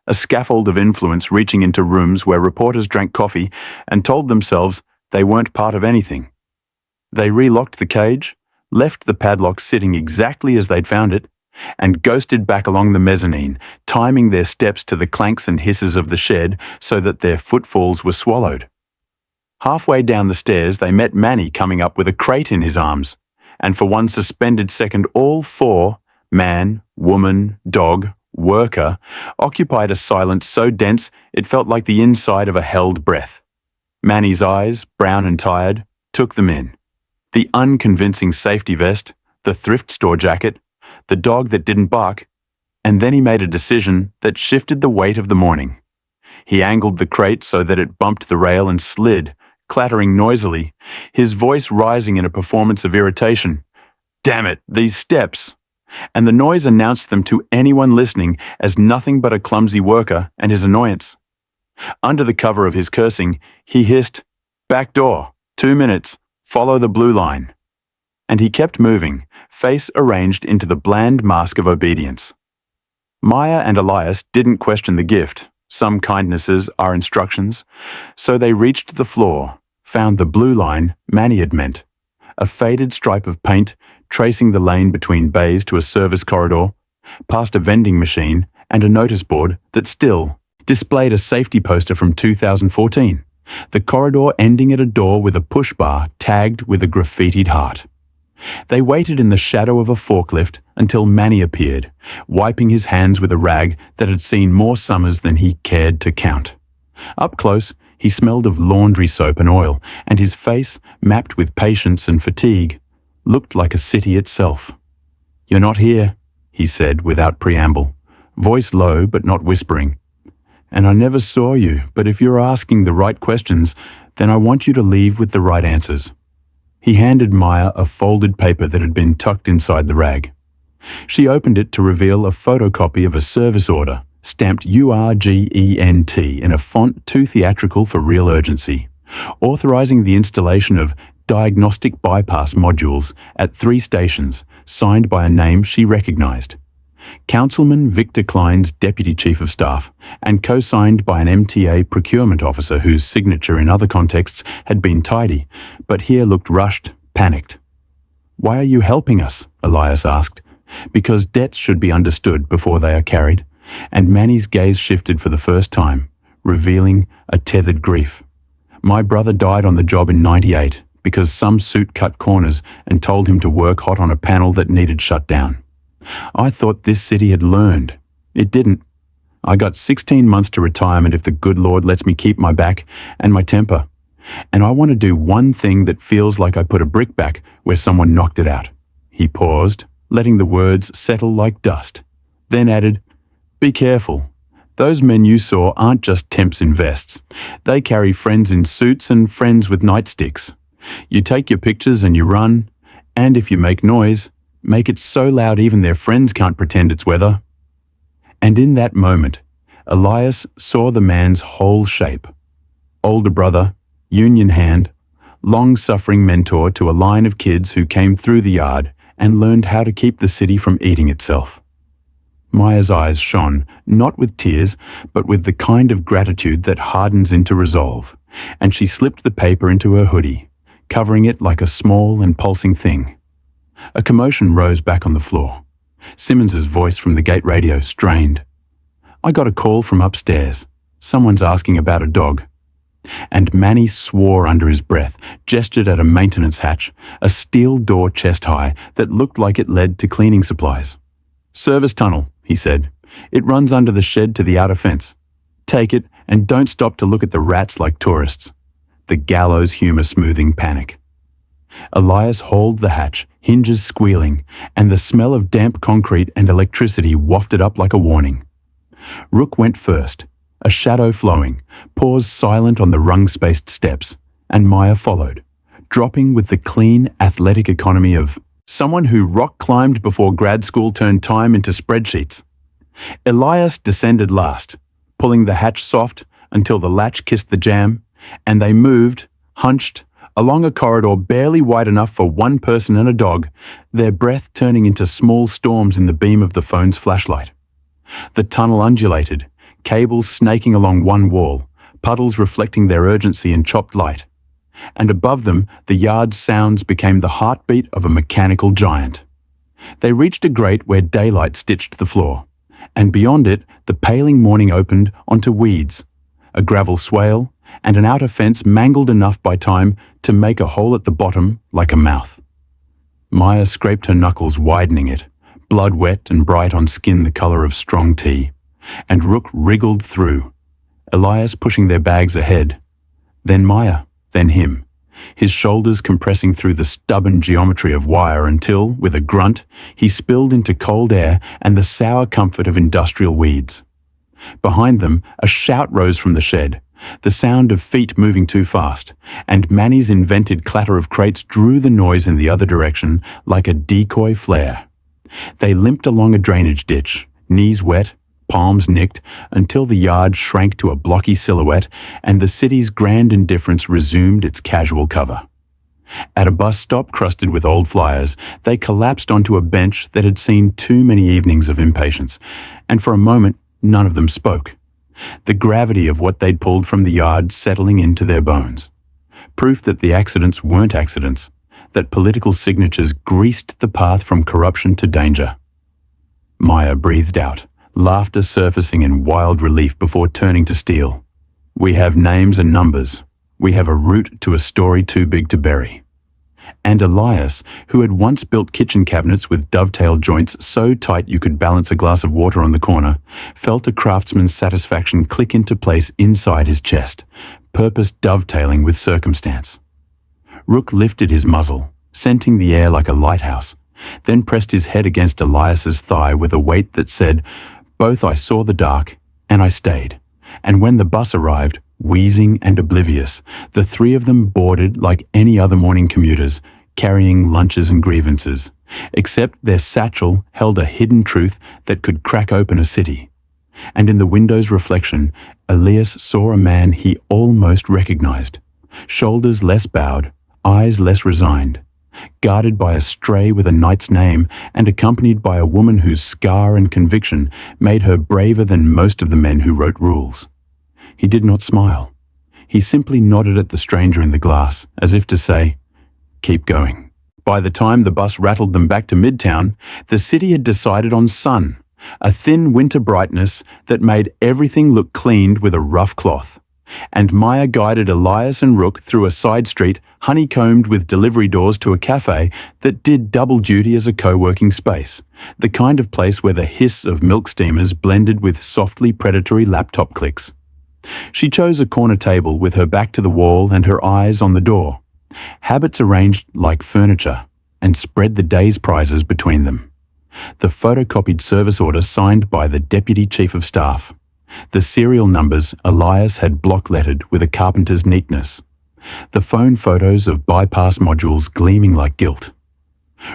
a scaffold of influence reaching into rooms where reporters drank coffee and told themselves they weren't part of anything. They relocked the cage, left the padlock sitting exactly as they'd found it, and ghosted back along the mezzanine, timing their steps to the clanks and hisses of the shed so that their footfalls were swallowed. Halfway down the stairs, they met Manny coming up with a crate in his arms, and for one suspended second, all 4, man, woman, dog, worker, occupied a silence so dense it felt like the inside of a held breath. Manny's eyes, brown and tired, took them in. The unconvincing safety vest, the thrift store jacket, the dog that didn't bark, and then he made a decision that shifted the weight of the morning. He angled the crate so that it bumped the rail and slid, clattering noisily, his voice rising in a performance of irritation. Damn it, these steps! and the noise announced them to anyone listening as nothing but a clumsy worker and his annoyance. Under the cover of his cursing, he hissed, "Back door, 2 minutes, follow the blue line." And he kept moving, face arranged into the bland mask of obedience. Maya and Elias didn't question the gift. Some kindnesses are instructions. So they reached the floor, found the blue line Manny had meant, a faded stripe of paint tracing the lane between bays to a service corridor, past a vending machine and a notice board that still displayed a safety poster from 2014, the corridor ending at a door with a push bar tagged with a graffitied heart. They waited in the shadow of a forklift until Manny appeared, wiping his hands with a rag that had seen more summers than he cared to count. Up close, he smelled of laundry soap and oil, and his face, mapped with patience and fatigue, looked like a city itself. "You're not here," he said without preamble, voice low but not whispering. "And I never saw you, but if you're asking the right questions, then I want you to leave with the right answers." He handed Maya a folded paper that had been tucked inside the rag. She opened it to reveal a photocopy of a service order, stamped URGENT in a font too theatrical for real urgency, authorizing the installation of diagnostic bypass modules at 3 stations, signed by a name she recognized. Councilman Victor Klein's Deputy Chief of Staff, and co-signed by an MTA procurement officer whose signature in other contexts had been tidy, but here looked rushed, panicked. "Why are you helping us?" Elias asked. "Because debts should be understood before they are carried," and Manny's gaze shifted for the first time, revealing a tethered grief. "My brother died on the job in '98 because some suit cut corners and told him to work hot on a panel that needed shut down. I thought this city had learned. It didn't. I got 16 months to retirement if the good Lord lets me keep my back and my temper. And I want to do one thing that feels like I put a brick back where someone knocked it out." He paused, letting the words settle like dust, then added, "Be careful. Those men you saw aren't just temps in vests. They carry friends in suits and friends with nightsticks. You take your pictures and you run, and if you make noise, make it so loud even their friends can't pretend it's weather." And in that moment, Elias saw the man's whole shape. Older brother, union hand, long-suffering mentor to a line of kids who came through the yard and learned how to keep the city from eating itself. Maya's eyes shone, not with tears, but with the kind of gratitude that hardens into resolve, and she slipped the paper into her hoodie, covering it like a small and pulsing thing. A commotion rose back on the floor. Simmons's voice from the gate radio strained. "I got a call from upstairs. Someone's asking about a dog." And Manny swore under his breath, gestured at a maintenance hatch, a steel door chest high that looked like it led to cleaning supplies. "Service tunnel," he said. "It runs under the shed to the outer fence. Take it and don't stop to look at the rats like tourists." The gallows humor smoothing panic. Elias hauled the hatch, hinges squealing, and the smell of damp concrete and electricity wafted up like a warning. Rook went first, a shadow flowing, paused silent on the rung-spaced steps, and Maya followed, dropping with the clean, athletic economy of someone who rock-climbed before grad school turned time into spreadsheets. Elias descended last, pulling the hatch soft until the latch kissed the jamb, and they moved, hunched, along a corridor barely wide enough for one person and a dog, their breath turning into small storms in the beam of the phone's flashlight. The tunnel undulated, cables snaking along one wall, puddles reflecting their urgency in chopped light. And above them, the yard's sounds became the heartbeat of a mechanical giant. They reached a grate where daylight stitched the floor, and beyond it, the paling morning opened onto weeds, a gravel swale, and an outer fence mangled enough by time to make a hole at the bottom like a mouth. Maya scraped her knuckles, widening it, blood wet and bright on skin the color of strong tea, and Rook wriggled through, Elias pushing their bags ahead, then Maya, then him, his shoulders compressing through the stubborn geometry of wire until, with a grunt, he spilled into cold air and the sour comfort of industrial weeds. Behind them, a shout rose from the shed, the sound of feet moving too fast, and Manny's invented clatter of crates drew the noise in the other direction like a decoy flare. They limped along a drainage ditch, knees wet, palms nicked, until the yard shrank to a blocky silhouette and the city's grand indifference resumed its casual cover. At a bus stop crusted with old flyers, they collapsed onto a bench that had seen too many evenings of impatience, and for a moment none of them spoke. The gravity of what they'd pulled from the yard settling into their bones. Proof that the accidents weren't accidents, that political signatures greased the path from corruption to danger. Maya breathed out, laughter surfacing in wild relief before turning to Steele. We have names and numbers. We have a route to a story too big to bury. And Elias, who had once built kitchen cabinets with dovetail joints so tight you could balance a glass of water on the corner, felt a craftsman's satisfaction click into place inside his chest, purpose dovetailing with circumstance. Rook lifted his muzzle, scenting the air like a lighthouse, then pressed his head against Elias's thigh with a weight that said, "Both I saw the dark, and I stayed. And when the bus arrived, wheezing and oblivious, the three of them boarded like any other morning commuters, carrying lunches and grievances, except their satchel held a hidden truth that could crack open a city. And in the window's reflection, Elias saw a man he almost recognized, shoulders less bowed, eyes less resigned, guarded by a stray with a knight's name and accompanied by a woman whose scar and conviction made her braver than most of the men who wrote rules. He did not smile. He simply nodded at the stranger in the glass, as if to say, "Keep going." By the time the bus rattled them back to Midtown, the city had decided on sun, a thin winter brightness that made everything look cleaned with a rough cloth. And Maya guided Elias and Rook through a side street honeycombed with delivery doors to a cafe that did double duty as a co-working space, the kind of place where the hiss of milk steamers blended with softly predatory laptop clicks. She chose a corner table with her back to the wall and her eyes on the door, habits arranged like furniture, and spread the day's prizes between them. The photocopied service order signed by the Deputy Chief of Staff. The serial numbers Elias had block-lettered with a carpenter's neatness. The phone photos of bypass modules gleaming like gilt.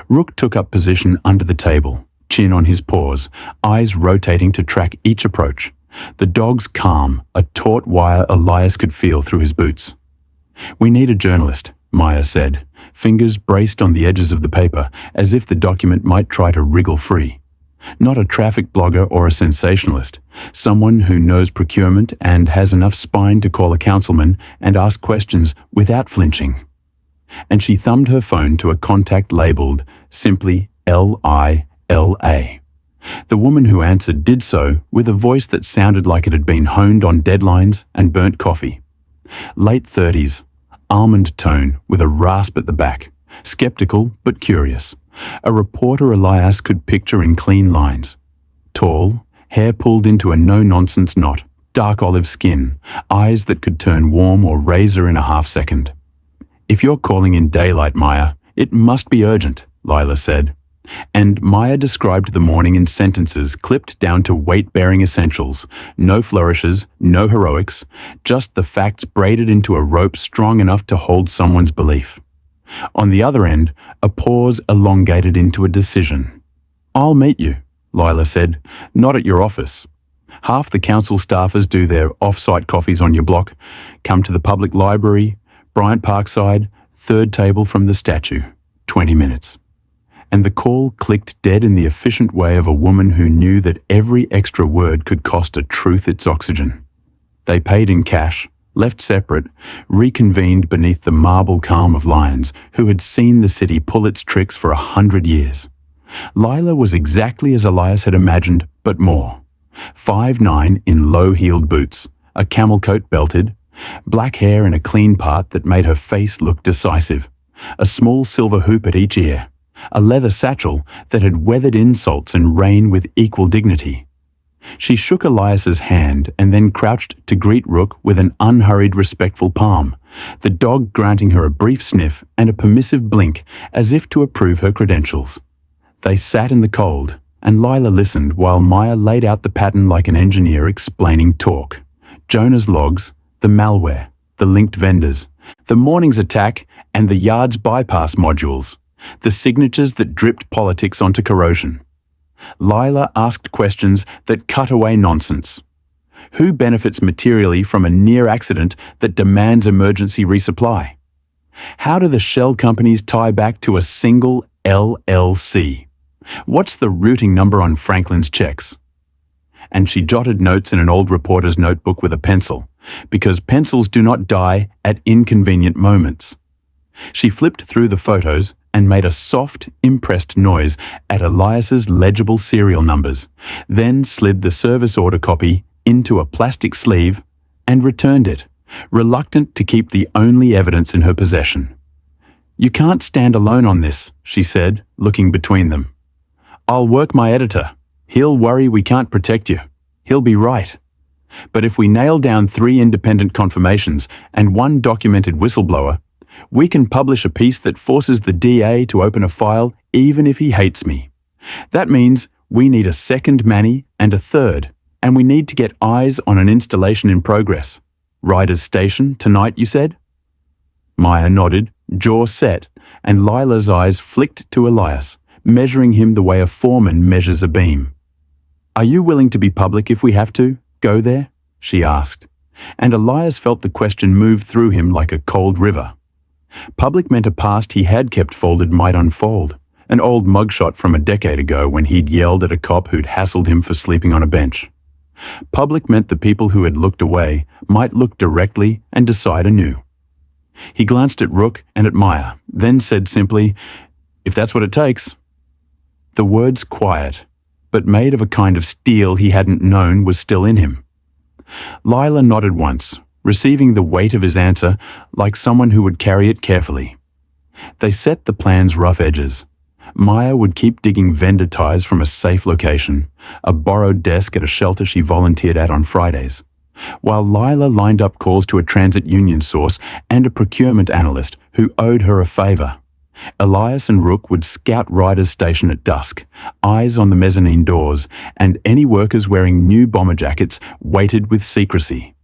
Rook took up position under the table, chin on his paws, eyes rotating to track each approach. The dog's calm, a taut wire Elias could feel through his boots. "We need a journalist," Maya said, fingers braced on the edges of the paper, as if the document might try to wriggle free. Not a traffic blogger or a sensationalist, someone who knows procurement and has enough spine to call a councilman and ask questions without flinching. And she thumbed her phone to a contact labeled simply LILA. The woman who answered did so with a voice that sounded like it had been honed on deadlines and burnt coffee. Late 30s, almond tone with a rasp at the back, skeptical but curious. A reporter Elias could picture in clean lines. Tall, hair pulled into a no-nonsense knot, dark olive skin, eyes that could turn warm or razor in a half-second. "If you're calling in daylight, Maya, it must be urgent," Lila said. And Maya described the morning in sentences clipped down to weight-bearing essentials, no flourishes, no heroics, just the facts braided into a rope strong enough to hold someone's belief. On the other end, a pause elongated into a decision. "I'll meet you," Lila said, "not at your office. Half the council staffers do their off-site coffees on your block. Come to the public library, Bryant Parkside, third table from the statue. 20 minutes. And the call clicked dead in the efficient way of a woman who knew that every extra word could cost a truth its oxygen. They paid in cash, left separate, reconvened beneath the marble calm of lions who had seen the city pull its tricks for 100 years. Lila was exactly as Elias had imagined, but more. 5'9" in low-heeled boots, a camel coat belted, black hair in a clean part that made her face look decisive, a small silver hoop at each ear, a leather satchel that had weathered insults and rain with equal dignity. She shook Elias's hand and then crouched to greet Rook with an unhurried, respectful palm, the dog granting her a brief sniff and a permissive blink as if to approve her credentials. They sat in the cold, and Lila listened while Maya laid out the pattern like an engineer explaining torque. Jonah's logs, the malware, the linked vendors, the morning's attack, and the yard's bypass modules. the signatures that dripped politics onto corrosion. Lila asked questions that cut away nonsense. Who benefits materially from a near accident that demands emergency resupply? How do the shell companies tie back to a single LLC? What's the routing number on Franklin's checks? And she jotted notes in an old reporter's notebook with a pencil, because pencils do not die at inconvenient moments. She flipped through the photos and made a soft, impressed noise at Elias's legible serial numbers, then slid the service order copy into a plastic sleeve and returned it, reluctant to keep the only evidence in her possession. "You can't stand alone on this," she said, looking between them. "I'll work my editor. He'll worry we can't protect you. He'll be right. But if we nail down 3 independent confirmations and 1 documented whistleblower, we can publish a piece that forces the DA to open a file even if he hates me. That means we need a second Manny and a third, and we need to get eyes on an installation in progress. Ryder's Station, tonight, you said?" Maya nodded, jaw set, and Lila's eyes flicked to Elias, measuring him the way a foreman measures a beam. "Are you willing to be public if we have to? Go there?" she asked, and Elias felt the question move through him like a cold river. Public meant a past he had kept folded might unfold, an old mugshot from a decade ago when he'd yelled at a cop who'd hassled him for sleeping on a bench. Public meant the people who had looked away might look directly and decide anew. He glanced at Rook and at Maya, then said simply, "If that's what it takes." The words quiet, but made of a kind of steel he hadn't known was still in him. Lila nodded once, receiving the weight of his answer like someone who would carry it carefully. They set the plan's rough edges. Maya would keep digging vendor ties from a safe location, a borrowed desk at a shelter she volunteered at on Fridays, while Lila lined up calls to a transit union source and a procurement analyst who owed her a favor. Elias and Rook would scout Ryder's Station at dusk, eyes on the mezzanine doors, and any workers wearing new bomber jackets waited with secrecy.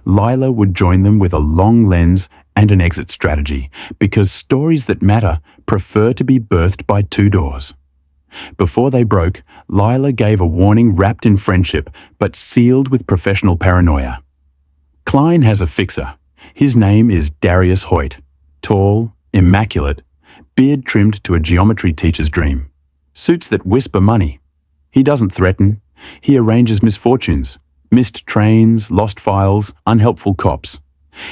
Lila would join them with a long lens and an exit strategy, because stories that matter prefer to be birthed by 2 doors. Before they broke, Lila gave a warning wrapped in friendship, but sealed with professional paranoia. "Klein has a fixer. His name is Darius Hoyt. Tall, immaculate, beard trimmed to a geometry teacher's dream. Suits that whisper money. He doesn't threaten. He arranges misfortunes. Missed trains, lost files, unhelpful cops.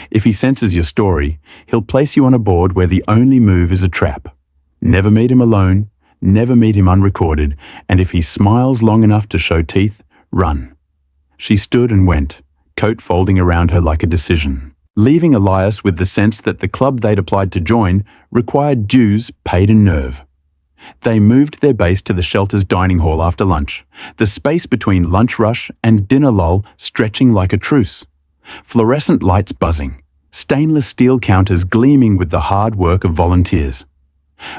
If he senses your story, he'll place you on a board where the only move is a trap. Never meet him alone, never meet him unrecorded, and if he smiles long enough to show teeth, run." She stood and went, coat folding around her like a decision, leaving Elias with the sense that the club they'd applied to join required dues paid in nerve. They moved their base to the shelter's dining hall after lunch, the space between lunch rush and dinner lull stretching like a truce. Fluorescent lights buzzing, stainless steel counters gleaming with the hard work of volunteers.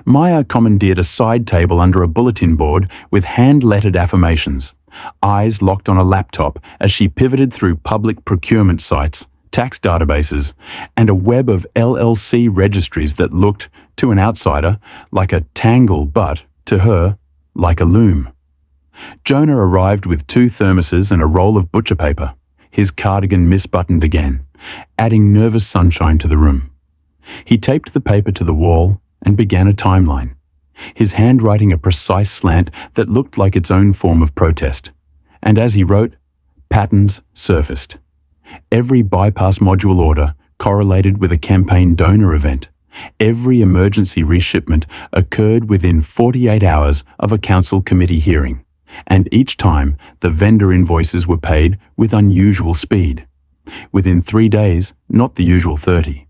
Maya commandeered a side table under a bulletin board with hand-lettered affirmations, eyes locked on a laptop as she pivoted through public procurement sites, tax databases, and a web of LLC registries that looked, to an outsider, like a tangle but, to her, like a loom. Jonah arrived with 2 thermoses and a roll of butcher paper, his cardigan misbuttoned again, adding nervous sunshine to the room. He taped the paper to the wall and began a timeline, his handwriting a precise slant that looked like its own form of protest. And as he wrote, patterns surfaced. Every bypass module order correlated with a campaign donor event. Every emergency reshipment occurred within 48 hours of a council committee hearing, and each time the vendor invoices were paid with unusual speed. Within 3 days, not the usual 30.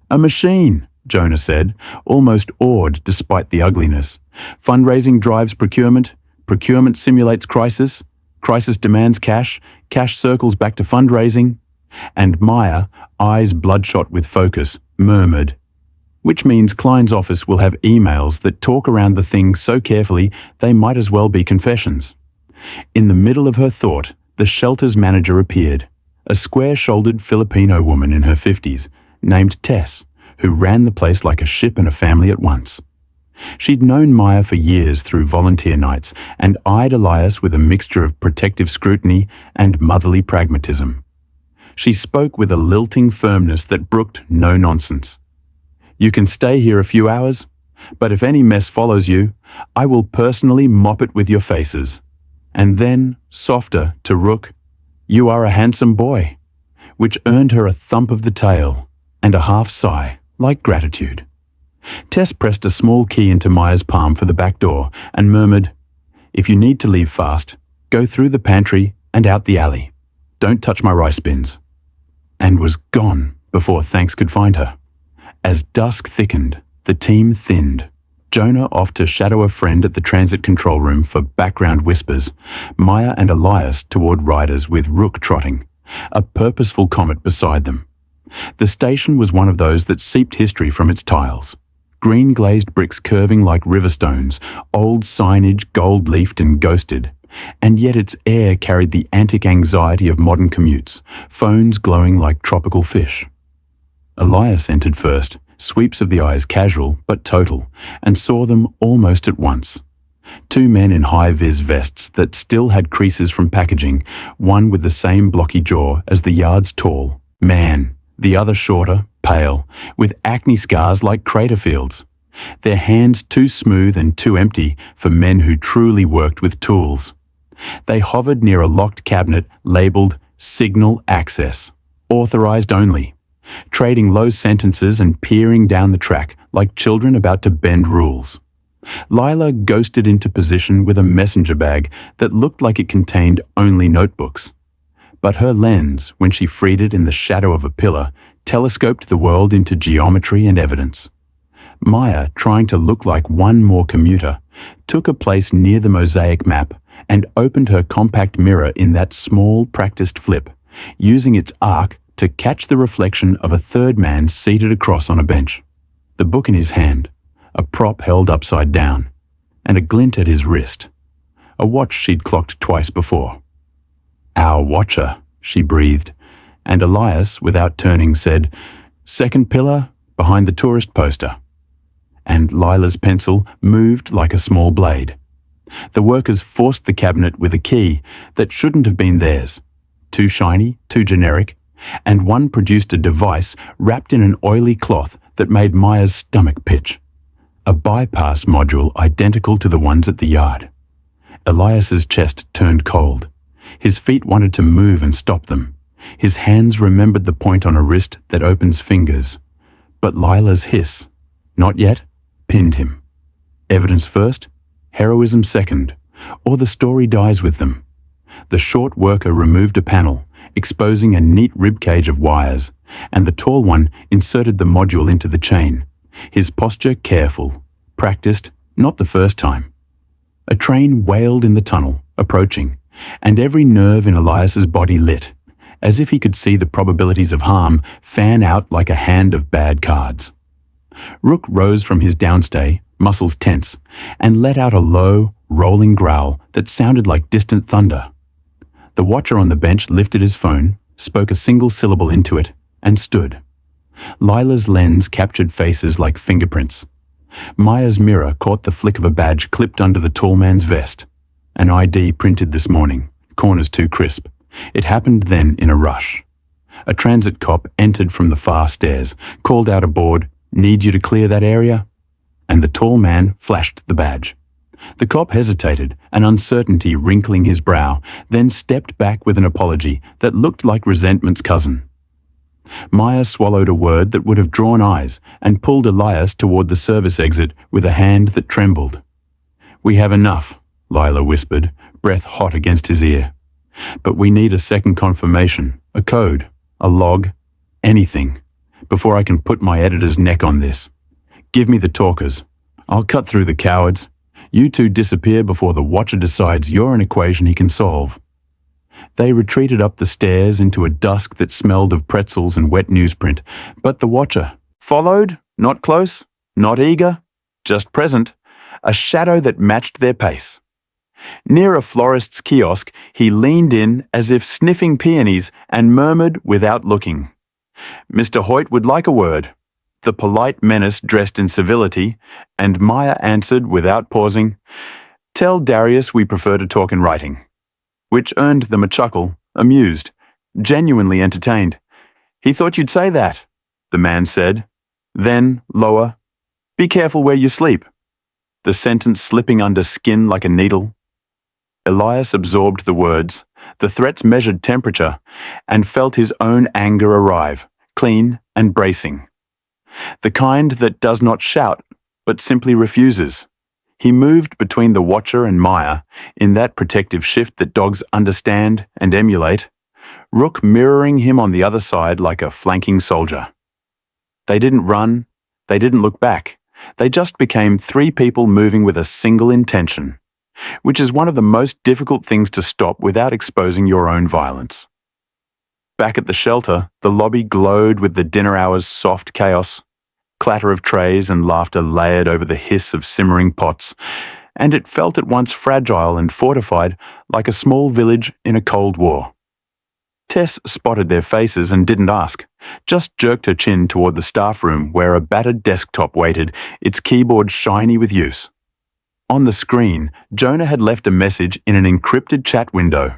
"A machine," Jonah said, almost awed despite the ugliness. "Fundraising drives procurement, procurement simulates crisis, crisis demands cash, cash circles back to fundraising." And Maya, eyes bloodshot with focus, murmured, "Which means Klein's office will have emails that talk around the thing so carefully they might as well be confessions." In the middle of her thought, the shelter's manager appeared, a square-shouldered Filipino woman in her 50s, named Tess, who ran the place like a ship and a family at once. She'd known Maya for years through volunteer nights and eyed Elias with a mixture of protective scrutiny and motherly pragmatism. She spoke with a lilting firmness that brooked no nonsense. "You can stay here a few hours, but if any mess follows you, I will personally mop it with your faces." And then, softer, to Rook, "You are a handsome boy," which earned her a thump of the tail and a half sigh, like gratitude. Tess pressed a small key into Maya's palm for the back door and murmured, "If you need to leave fast, go through the pantry and out the alley. Don't touch my rice bins." And was gone before thanks could find her. As dusk thickened, the team thinned. Jonah off to shadow a friend at the transit control room for background whispers, Maya and Elias toward riders with Rook trotting, a purposeful comet beside them. The station was one of those that seeped history from its tiles. Green glazed bricks curving like river stones, old signage gold-leafed and ghosted, and yet its air carried the antic anxiety of modern commutes, phones glowing like tropical fish. Elias entered first, sweeps of the eyes casual but total, and saw them almost at once. Two men in high-vis vests that still had creases from packaging, one with the same blocky jaw as the yard's tall man, the other shorter, pale, with acne scars like crater fields. Their hands too smooth and too empty for men who truly worked with tools. They hovered near a locked cabinet labeled Signal Access, authorized only, trading low sentences and peering down the track like children about to bend rules. Lila ghosted into position with a messenger bag that looked like it contained only notebooks. But her lens, when she freed it in the shadow of a pillar, telescoped the world into geometry and evidence. Maya, trying to look like one more commuter, took a place near the mosaic map and opened her compact mirror in that small, practiced flip, using its arc to catch the reflection of a third man seated across on a bench. The book in his hand, a prop held upside down, and a glint at his wrist. A watch she'd clocked twice before. "Our watcher," she breathed, and Elias, without turning, said, "Second pillar, behind the tourist poster." And Lila's pencil moved like a small blade. The workers forced the cabinet with a key that shouldn't have been theirs. Too shiny, too generic, and one produced a device wrapped in an oily cloth that made Maya's stomach pitch. A bypass module identical to the ones at the yard. Elias's chest turned cold. His feet wanted to move and stop them. His hands remembered the point on a wrist that opens fingers. But Lila's hiss, "Not yet," pinned him. Evidence first, heroism second, or the story dies with them. The short worker removed a panel, exposing a neat ribcage of wires, and the tall one inserted the module into the chain, his posture careful, practiced, not the first time. A train wailed in the tunnel, approaching, and every nerve in Elias's body lit, as if he could see the probabilities of harm fan out like a hand of bad cards. Rook rose from his downstay, muscles tense, and let out a low, rolling growl that sounded like distant thunder. The watcher on the bench lifted his phone, spoke a single syllable into it, and stood. Lila's lens captured faces like fingerprints. Maya's mirror caught the flick of a badge clipped under the tall man's vest. An ID printed this morning, corners too crisp. It happened then in a rush. A transit cop entered from the far stairs, called out a board, "Need you to clear that area?" And the tall man flashed the badge. The cop hesitated, an uncertainty wrinkling his brow, then stepped back with an apology that looked like resentment's cousin. Maya swallowed a word that would have drawn eyes and pulled Elias toward the service exit with a hand that trembled. "We have enough," Lila whispered, breath hot against his ear. "But we need a second confirmation, a code, a log, anything, before I can put my editor's neck on this. Give me the talkers. I'll cut through the cowards. You two disappear before the watcher decides you're an equation he can solve." They retreated up the stairs into a dusk that smelled of pretzels and wet newsprint, but the watcher followed, not close, not eager, just present, a shadow that matched their pace. Near a florist's kiosk, he leaned in as if sniffing peonies and murmured without looking, "Mr. Hoyt would like a word." the polite menace dressed in civility, and Maya answered without pausing, "Tell Darius we prefer to talk in writing," which earned them a chuckle, amused, genuinely entertained. "He thought you'd say that," the man said. Then, lower, "Be careful where you sleep," the sentence slipping under skin like a needle. Elias absorbed the words, the threat's measured temperature, and felt his own anger arrive, clean and bracing. The kind that does not shout, but simply refuses. He moved between the watcher and Maya, in that protective shift that dogs understand and emulate, Rook mirroring him on the other side like a flanking soldier. They didn't run, they didn't look back, they just became three people moving with a single intention, which is one of the most difficult things to stop without exposing your own violence. Back at the shelter, the lobby glowed with the dinner hour's soft chaos, clatter of trays and laughter layered over the hiss of simmering pots, and it felt at once fragile and fortified like a small village in a cold war. Tess spotted their faces and didn't ask, just jerked her chin toward the staff room where a battered desktop waited, its keyboard shiny with use. On the screen, Jonah had left a message in an encrypted chat window.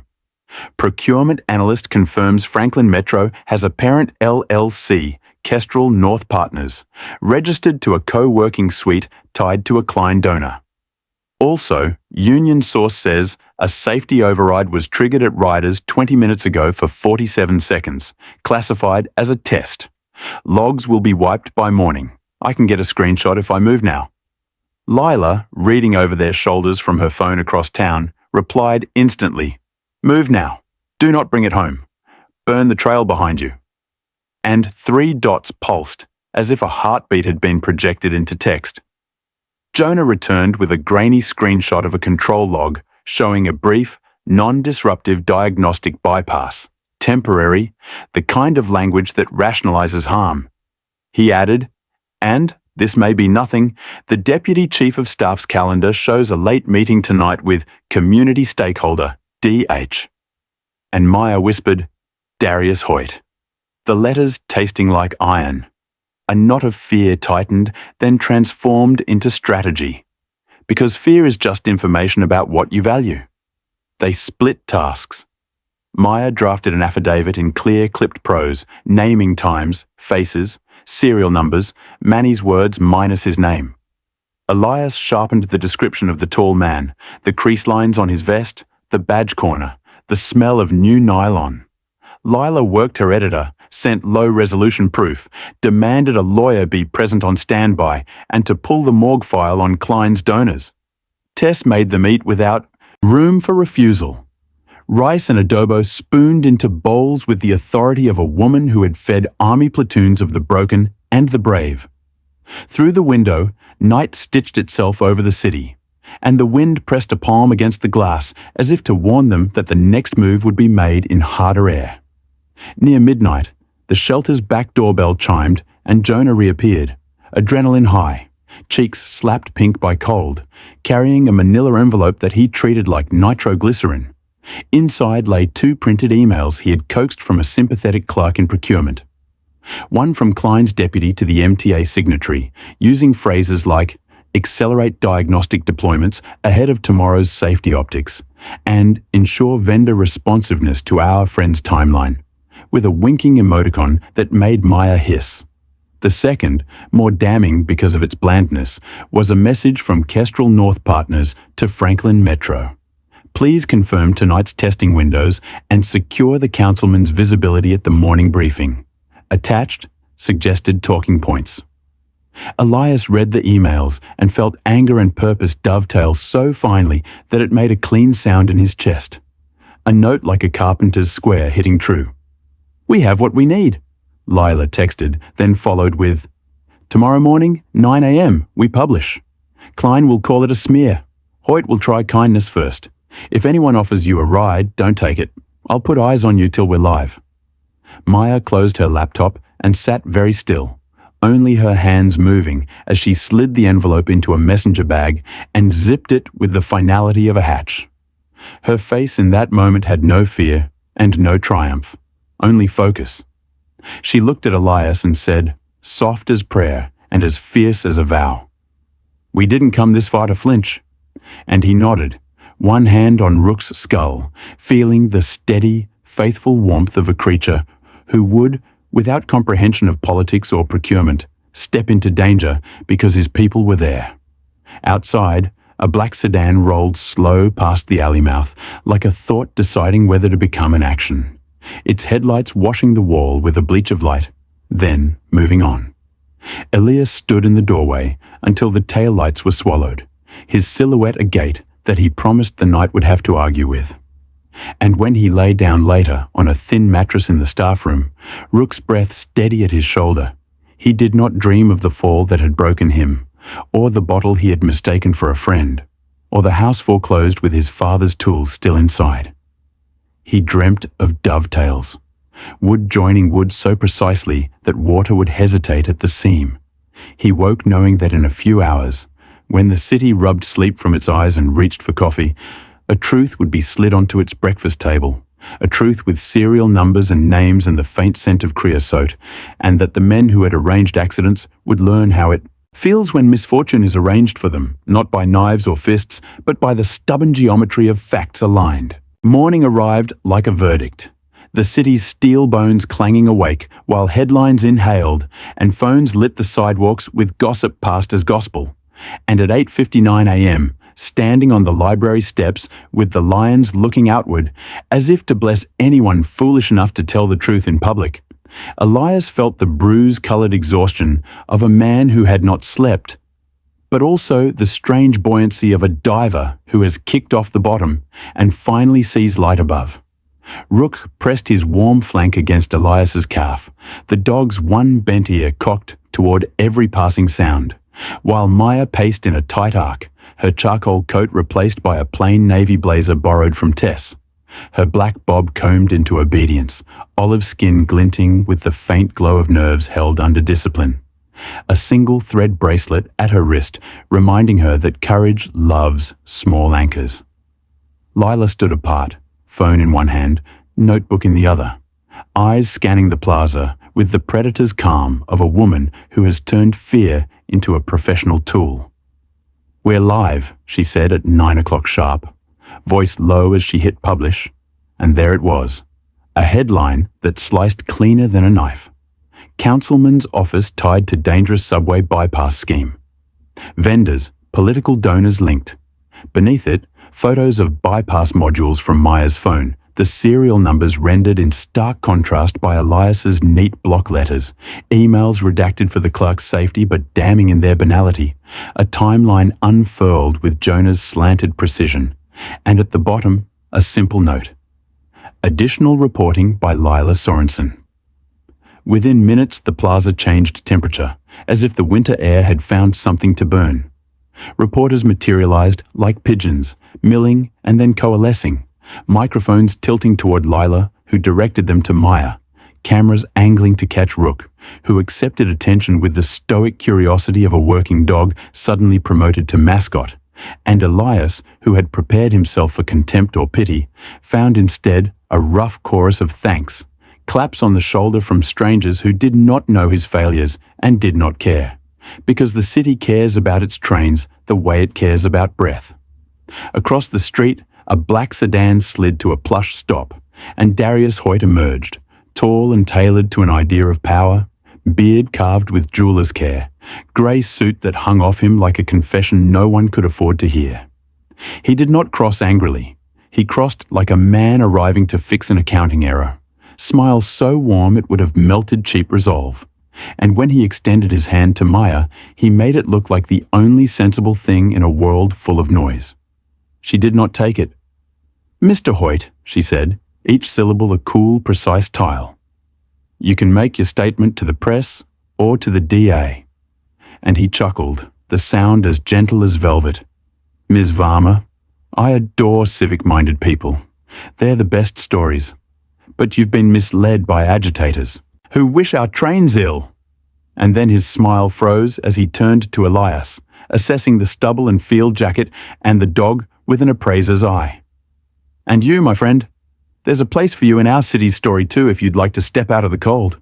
Procurement analyst confirms Franklin Metro has a parent LLC, Kestrel North Partners, registered to a co-working suite tied to a Klein donor. Also, union source says a safety override was triggered at Riders 20 minutes ago for 47 seconds, classified as a test. Logs will be wiped by morning. I can get a screenshot if I move now. Lila, reading over their shoulders from her phone across town, replied instantly, "Move now. Do not bring it home. Burn the trail behind you." And 3 dots pulsed, as if a heartbeat had been projected into text. Jonah returned with a grainy screenshot of a control log showing a brief, non-disruptive diagnostic bypass, temporary, the kind of language that rationalizes harm. He added, "And, this may be nothing, the Deputy Chief of Staff's calendar shows a late meeting tonight with community stakeholder, DH." And Maya whispered, "Darius Hoyt." The letters tasting like iron. A knot of fear tightened, then transformed into strategy. Because fear is just information about what you value. They split tasks. Maya drafted an affidavit in clear, clipped prose, naming times, faces, serial numbers, Manny's words minus his name. Elias sharpened the description of the tall man, the crease lines on his vest, the badge corner, the smell of new nylon. Lila worked her editor, sent low-resolution proof, demanded a lawyer be present on standby, and to pull the morgue file on Klein's donors. Tess made them eat without room for refusal. Rice and adobo spooned into bowls with the authority of a woman who had fed army platoons of the broken and the brave. Through the window, night stitched itself over the city, and the wind pressed a palm against the glass as if to warn them that the next move would be made in harder air. Near midnight, the shelter's back doorbell chimed and Jonah reappeared, adrenaline high, cheeks slapped pink by cold, carrying a manila envelope that he treated like nitroglycerin. Inside lay 2 printed emails he had coaxed from a sympathetic clerk in procurement. One from Klein's deputy to the MTA signatory, using phrases like "accelerate diagnostic deployments ahead of tomorrow's safety optics," and "ensure vendor responsiveness to our friend's timeline," with a winking emoticon that made Maya hiss. The second, more damning because of its blandness, was a message from Kestrel North Partners to Franklin Metro. "Please confirm tonight's testing windows and secure the councilman's visibility at the morning briefing." Attached, suggested talking points. Elias read the emails and felt anger and purpose dovetail so finely that it made a clean sound in his chest. A note like a carpenter's square hitting true. "We have what we need," Lila texted, then followed with, "Tomorrow morning, 9 a.m., we publish. Klein will call it a smear. Hoyt will try kindness first. If anyone offers you a ride, don't take it. I'll put eyes on you till we're live." Maya closed her laptop and sat very still, only her hands moving as she slid the envelope into a messenger bag and zipped it with the finality of a hatch. Her face in that moment had no fear and no triumph, only focus. She looked at Elias and said, soft as prayer and as fierce as a vow. "We didn't come this far to flinch." And he nodded, one hand on Rook's skull, feeling the steady, faithful warmth of a creature who would, without comprehension of politics or procurement, step into danger because his people were there. Outside, a black sedan rolled slow past the alley mouth, like a thought deciding whether to become an action, its headlights washing the wall with a bleach of light, then moving on. Elias stood in the doorway until the taillights were swallowed, his silhouette a gate that he promised the night would have to argue with. And when he lay down later on a thin mattress in the staff room, Rook's breath steady at his shoulder, he did not dream of the fall that had broken him, or the bottle he had mistaken for a friend, or the house foreclosed with his father's tools still inside. He dreamt of dovetails, wood joining wood so precisely that water would hesitate at the seam. He woke knowing that in a few hours, when the city rubbed sleep from its eyes and reached for coffee, a truth would be slid onto its breakfast table, a truth with serial numbers and names and the faint scent of creosote, and that the men who had arranged accidents would learn how it feels when misfortune is arranged for them, not by knives or fists, but by the stubborn geometry of facts aligned. Morning arrived like a verdict, the city's steel bones clanging awake while headlines inhaled and phones lit the sidewalks with gossip passed as gospel. And at 8:59 a.m., standing on the library steps with the lions looking outward, as if to bless anyone foolish enough to tell the truth in public, Elias felt the bruise-colored exhaustion of a man who had not slept, but also the strange buoyancy of a diver who has kicked off the bottom and finally sees light above. Rook pressed his warm flank against Elias's calf, the dog's one bent ear cocked toward every passing sound, while Maya paced in a tight arc, her charcoal coat replaced by a plain navy blazer borrowed from Tess, her black bob combed into obedience, olive skin glinting with the faint glow of nerves held under discipline. A single thread bracelet at her wrist, reminding her that courage loves small anchors. Lila stood apart, phone in one hand, notebook in the other, eyes scanning the plaza with the predator's calm of a woman who has turned fear into a professional tool. "We're live," she said at 9 o'clock sharp, voice low as she hit publish, and there it was, a headline that sliced cleaner than a knife. Councilman's office tied to dangerous subway bypass scheme. Vendors, political donors linked. Beneath it, photos of bypass modules from Maya's phone, the serial numbers rendered in stark contrast by Elias's neat block letters, emails redacted for the clerk's safety but damning in their banality, a timeline unfurled with Jonah's slanted precision, and at the bottom, a simple note. Additional reporting by Lila Sorensen. Within minutes, the plaza changed temperature, as if the winter air had found something to burn. Reporters materialized like pigeons, milling and then coalescing, microphones tilting toward Lila, who directed them to Maya, cameras angling to catch Rook, who accepted attention with the stoic curiosity of a working dog suddenly promoted to mascot, and Elias, who had prepared himself for contempt or pity, found instead a rough chorus of thanks, claps on the shoulder from strangers who did not know his failures and did not care, because the city cares about its trains the way it cares about breath. Across the street, a black sedan slid to a plush stop, and Darius Hoyt emerged, tall and tailored to an idea of power, beard carved with jeweler's care, grey suit that hung off him like a confession no one could afford to hear. He did not cross angrily. He crossed like a man arriving to fix an accounting error, smile so warm it would have melted cheap resolve. And when he extended his hand to Maya, he made it look like the only sensible thing in a world full of noise. She did not take it. "Mr. Hoyt," she said, each syllable a cool, precise tile. "You can make your statement to the press or to the DA." And he chuckled, the sound as gentle as velvet. "Ms. Varma, I adore civic-minded people. They're the best stories. But you've been misled by agitators who wish our trains ill." And then his smile froze as he turned to Elias, assessing the stubble and field jacket and the dog with an appraiser's eye. "And you, my friend, there's a place for you in our city's story too if you'd like to step out of the cold.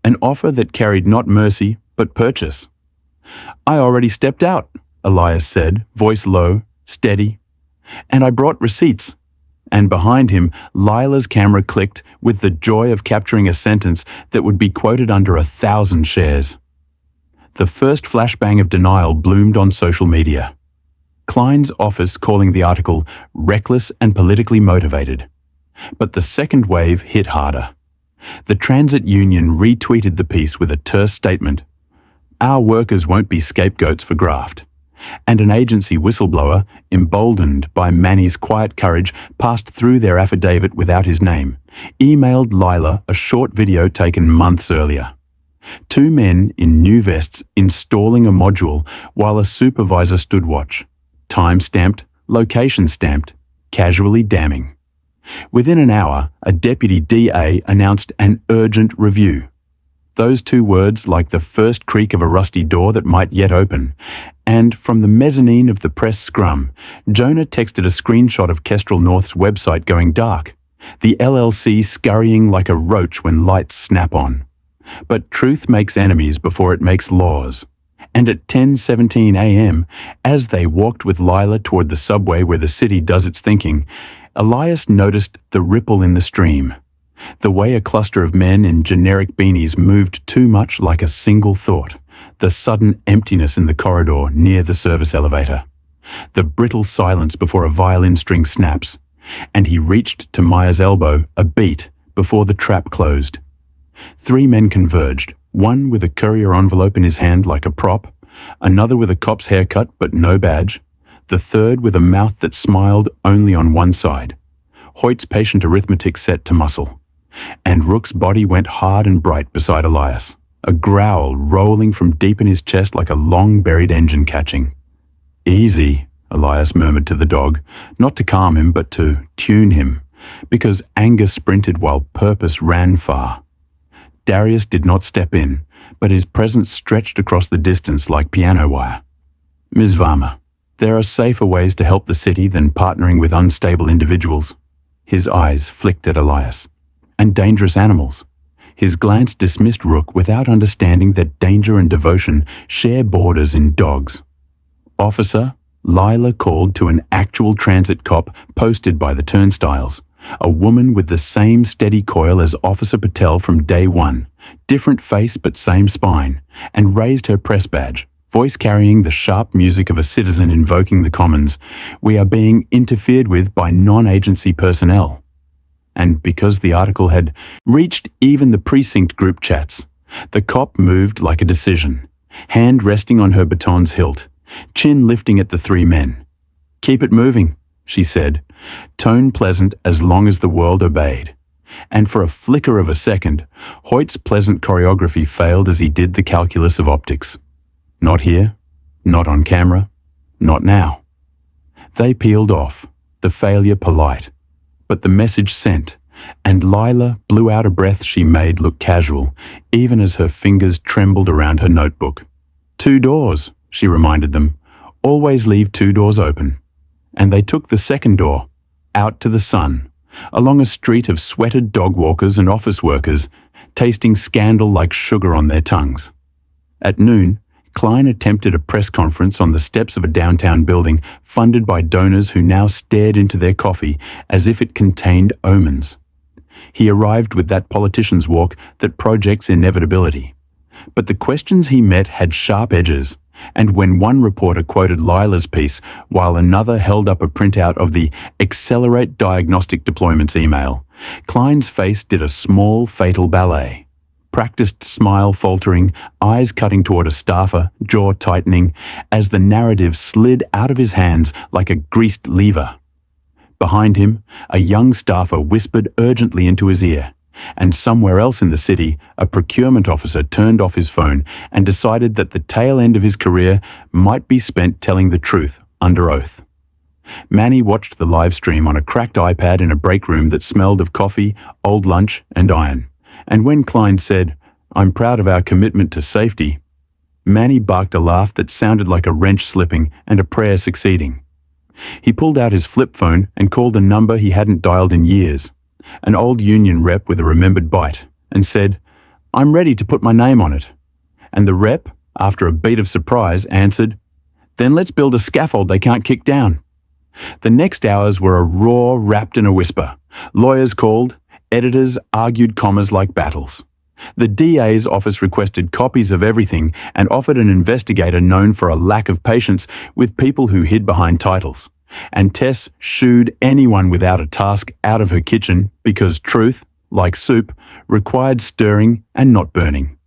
an offer that carried not mercy, but purchase. "I already stepped out," Elias said, voice low, steady. "And I brought receipts." And behind him, Lila's camera clicked with the joy of capturing a sentence that would be quoted under 1,000 shares. The first flashbang of denial bloomed on social media. Klein's office calling the article reckless and politically motivated. But the second wave hit harder. The transit union retweeted the piece with a terse statement: "Our workers won't be scapegoats for graft." And an agency whistleblower, emboldened by Manny's quiet courage, passed through their affidavit without his name, emailed Lila a short video taken months earlier. Two men in new vests installing a module while a supervisor stood watch. Time-stamped, location-stamped, casually damning. Within an hour, a deputy DA announced an urgent review. Those two words like the first creak of a rusty door that might yet open. And from the mezzanine of the press scrum, Jonah texted a screenshot of Kestrel North's website going dark, the LLC scurrying like a roach when lights snap on. But truth makes enemies before it makes laws. And at 10:17 a.m., as they walked with Lila toward the subway where the city does its thinking, Elias noticed the ripple in the stream. The way a cluster of men in generic beanies moved too much like a single thought, the sudden emptiness in the corridor near the service elevator, the brittle silence before a violin string snaps, and he reached to Maya's elbow a beat before the trap closed. Three men converged, one with a courier envelope in his hand like a prop, another with a cop's haircut but no badge, the third with a mouth that smiled only on one side. Hoyt's patient arithmetic set to muscle. And Rook's body went hard and bright beside Elias, a growl rolling from deep in his chest like a long-buried engine catching. "Easy," Elias murmured to the dog, not to calm him but to tune him, because anger sprinted while purpose ran far. Darius did not step in, but his presence stretched across the distance like piano wire. "Ms. Varma, there are safer ways to help the city than partnering with unstable individuals." His eyes flicked at Elias. "And dangerous animals." His glance dismissed Rook without understanding that danger and devotion share borders in dogs. "Officer," Lila called to an actual transit cop posted by the turnstiles, a woman with the same steady coil as Officer Patel from day one, different face but same spine, and raised her press badge, voice carrying the sharp music of a citizen invoking the commons. "We are being interfered with by non-agency personnel." And because the article had reached even the precinct group chats, the cop moved like a decision, hand resting on her baton's hilt, chin lifting at the three men. "Keep it moving," she said, tone pleasant as long as the world obeyed. And for a flicker of a second, Hoyt's pleasant choreography failed as he did the calculus of optics. Not here, not on camera, not now. They peeled off, the failure polite. But the message sent, and Lila blew out a breath she made look casual, even as her fingers trembled around her notebook. "2 doors," she reminded them. "Always leave 2 doors open." And they took the second door, out to the sun, along a street of sweated dog walkers and office workers, tasting scandal like sugar on their tongues. At noon, Klein attempted a press conference on the steps of a downtown building funded by donors who now stared into their coffee as if it contained omens. He arrived with that politician's walk that projects inevitability. But the questions he met had sharp edges, and when one reporter quoted Lila's piece while another held up a printout of the Accelerate Diagnostic Deployments email, Klein's face did a small, fatal ballet. Practiced smile faltering, eyes cutting toward a staffer, jaw tightening, as the narrative slid out of his hands like a greased lever. Behind him, a young staffer whispered urgently into his ear, and somewhere else in the city, a procurement officer turned off his phone and decided that the tail end of his career might be spent telling the truth under oath. Manny watched the live stream on a cracked iPad in a break room that smelled of coffee, old lunch, and iron. And when Klein said, "I'm proud of our commitment to safety," Manny barked a laugh that sounded like a wrench slipping and a prayer succeeding. He pulled out his flip phone and called a number he hadn't dialed in years, an old union rep with a remembered bite, and said, I'm ready to put my name on it. And the rep, after a beat of surprise, answered, Then let's build a scaffold they can't kick down. The next hours were a roar wrapped in a whisper. Lawyers called, editors argued commas like battles. The DA's office requested copies of everything and offered an investigator known for a lack of patience with people who hid behind titles. And Tess shooed anyone without a task out of her kitchen because truth, like soup, required stirring and not burning.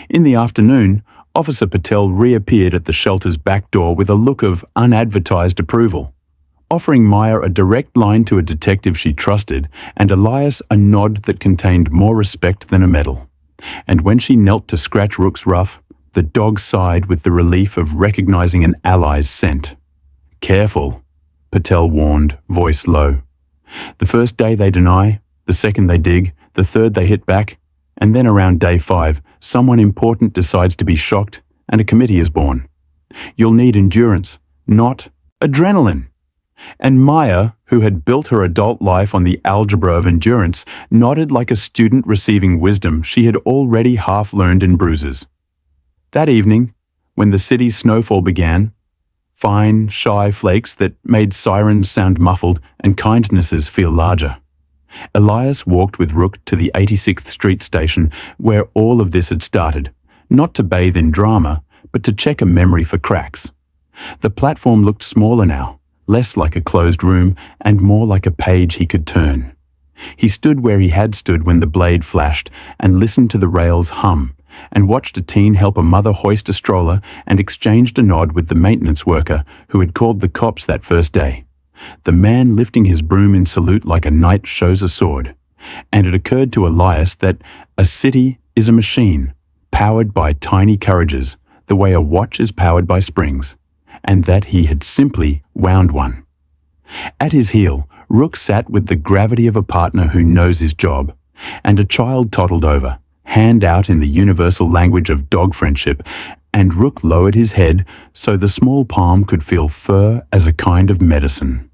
In the afternoon, Officer Patel reappeared at the shelter's back door with a look of unadvertised approval, offering Maya a direct line to a detective she trusted and Elias a nod that contained more respect than a medal. And when she knelt to scratch Rook's ruff, the dog sighed with the relief of recognizing an ally's scent. Careful, Patel warned, voice low. The first day they deny, the second they dig, the third they hit back, and then around day 5, someone important decides to be shocked and a committee is born. You'll need endurance, not adrenaline. And Maya, who had built her adult life on the algebra of endurance, nodded like a student receiving wisdom she had already half learned in bruises. That evening, when the city's snowfall began, fine, shy flakes that made sirens sound muffled and kindnesses feel larger, Elias walked with Rook to the 86th Street station where all of this had started, not to bathe in drama, but to check a memory for cracks. The platform looked smaller now, less like a closed room and more like a page he could turn. He stood where he had stood when the blade flashed and listened to the rails hum, and watched a teen help a mother hoist a stroller and exchanged a nod with the maintenance worker who had called the cops that first day. The man lifting his broom in salute like a knight shows a sword. And it occurred to Elias that a city is a machine, powered by tiny courages, the way a watch is powered by springs, and that he had simply wound one. At his heel, Rook sat with the gravity of a partner who knows his job, and a child toddled over, hand out in the universal language of dog friendship, and Rook lowered his head so the small palm could feel fur as a kind of medicine.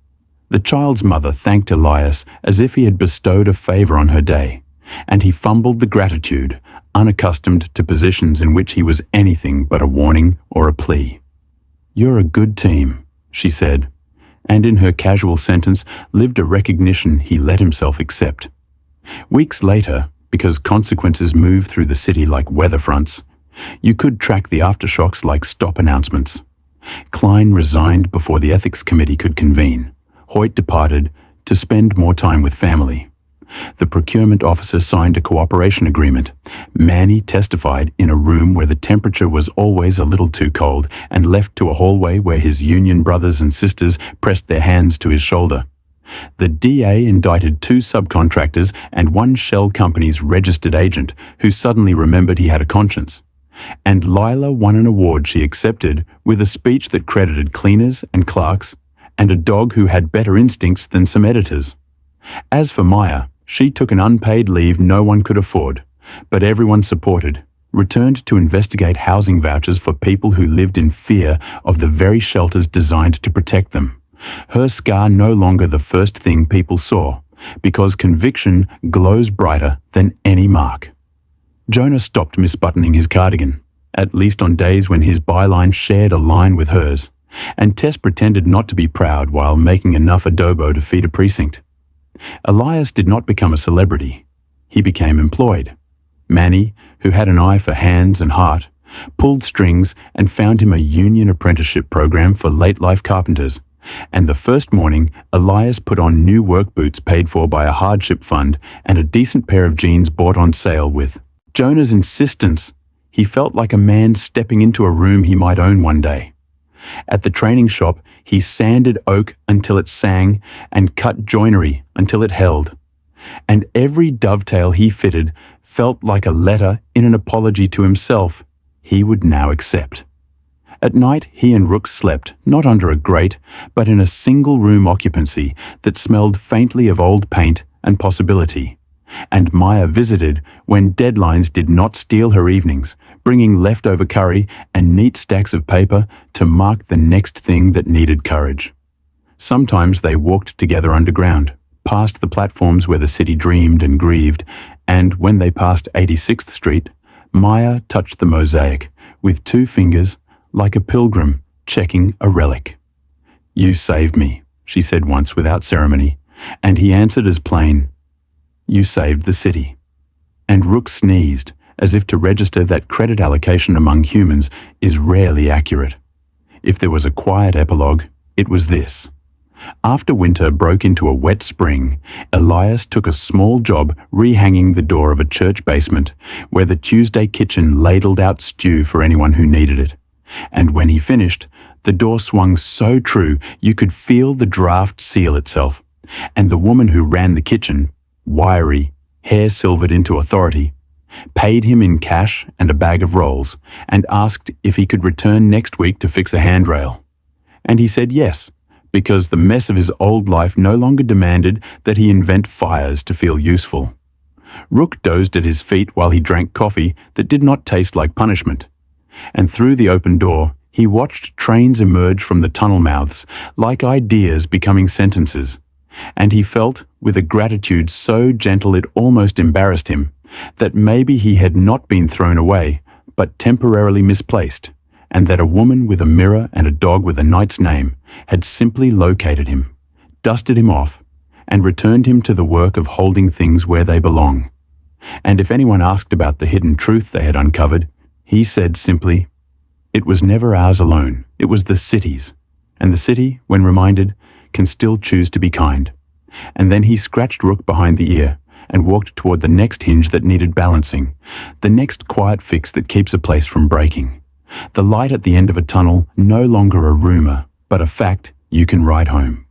The child's mother thanked Elias as if he had bestowed a favor on her day, and he fumbled the gratitude, unaccustomed to positions in which he was anything but a warning or a plea. "You're a good team," she said, and in her casual sentence lived a recognition he let himself accept. Weeks later, because consequences move through the city like weather fronts, you could track the aftershocks like stop announcements. Klein resigned before the ethics committee could convene. Hoyt departed to spend more time with family. The procurement officer signed a cooperation agreement. Manny testified in a room where the temperature was always a little too cold and left to a hallway where his union brothers and sisters pressed their hands to his shoulder. The DA indicted 2 subcontractors and 1 shell company's registered agent who suddenly remembered he had a conscience. And Lila won an award she accepted with a speech that credited cleaners and clerks and a dog who had better instincts than some editors. As for Maya, she took an unpaid leave no one could afford, but everyone supported, returned to investigate housing vouchers for people who lived in fear of the very shelters designed to protect them. Her scar no longer the first thing people saw, because conviction glows brighter than any mark. Jonah stopped misbuttoning his cardigan, at least on days when his byline shared a line with hers, and Tess pretended not to be proud while making enough adobo to feed a precinct. Elias did not become a celebrity. He became employed. Manny, who had an eye for hands and heart, pulled strings and found him a union apprenticeship program for late-life carpenters. And the first morning, Elias put on new work boots paid for by a hardship fund and a decent pair of jeans bought on sale with Jonah's insistence. He felt like a man stepping into a room he might own one day. At the training shop, he sanded oak until it sang and cut joinery until it held. And every dovetail he fitted felt like a letter in an apology to himself he would now accept. At night, he and Rook slept, not under a grate, but in a single-room occupancy that smelled faintly of old paint and possibility. And Maya visited when deadlines did not steal her evenings, bringing leftover curry and neat stacks of paper to mark the next thing that needed courage. Sometimes they walked together underground, past the platforms where the city dreamed and grieved, And when they passed 86th Street, Maya touched the mosaic with 2 fingers like a pilgrim checking a relic. "You saved me," she said once without ceremony, and he answered as plain, "You saved the city." And Rook sneezed, as if to register that credit allocation among humans is rarely accurate. If there was a quiet epilogue, it was this. After winter broke into a wet spring, Elias took a small job rehanging the door of a church basement where the Tuesday kitchen ladled out stew for anyone who needed it. And when he finished, the door swung so true you could feel the draft seal itself, and the woman who ran the kitchen, wiry, hair silvered into authority, paid him in cash and a bag of rolls, and asked if he could return next week to fix a handrail. And he said yes, because the mess of his old life no longer demanded that he invent fires to feel useful. Rook dozed at his feet while he drank coffee that did not taste like punishment. And through the open door, he watched trains emerge from the tunnel mouths, like ideas becoming sentences. And he felt, with a gratitude so gentle it almost embarrassed him, that maybe he had not been thrown away, but temporarily misplaced, and that a woman with a mirror and a dog with a knight's name had simply located him, dusted him off, and returned him to the work of holding things where they belong. And if anyone asked about the hidden truth they had uncovered, he said simply, "It was never ours alone, it was the city's, and the city, when reminded, can still choose to be kind." And then he scratched Rook behind the ear and walked toward the next hinge that needed balancing, the next quiet fix that keeps a place from breaking. The light at the end of a tunnel no longer a rumor, but a fact you can ride home.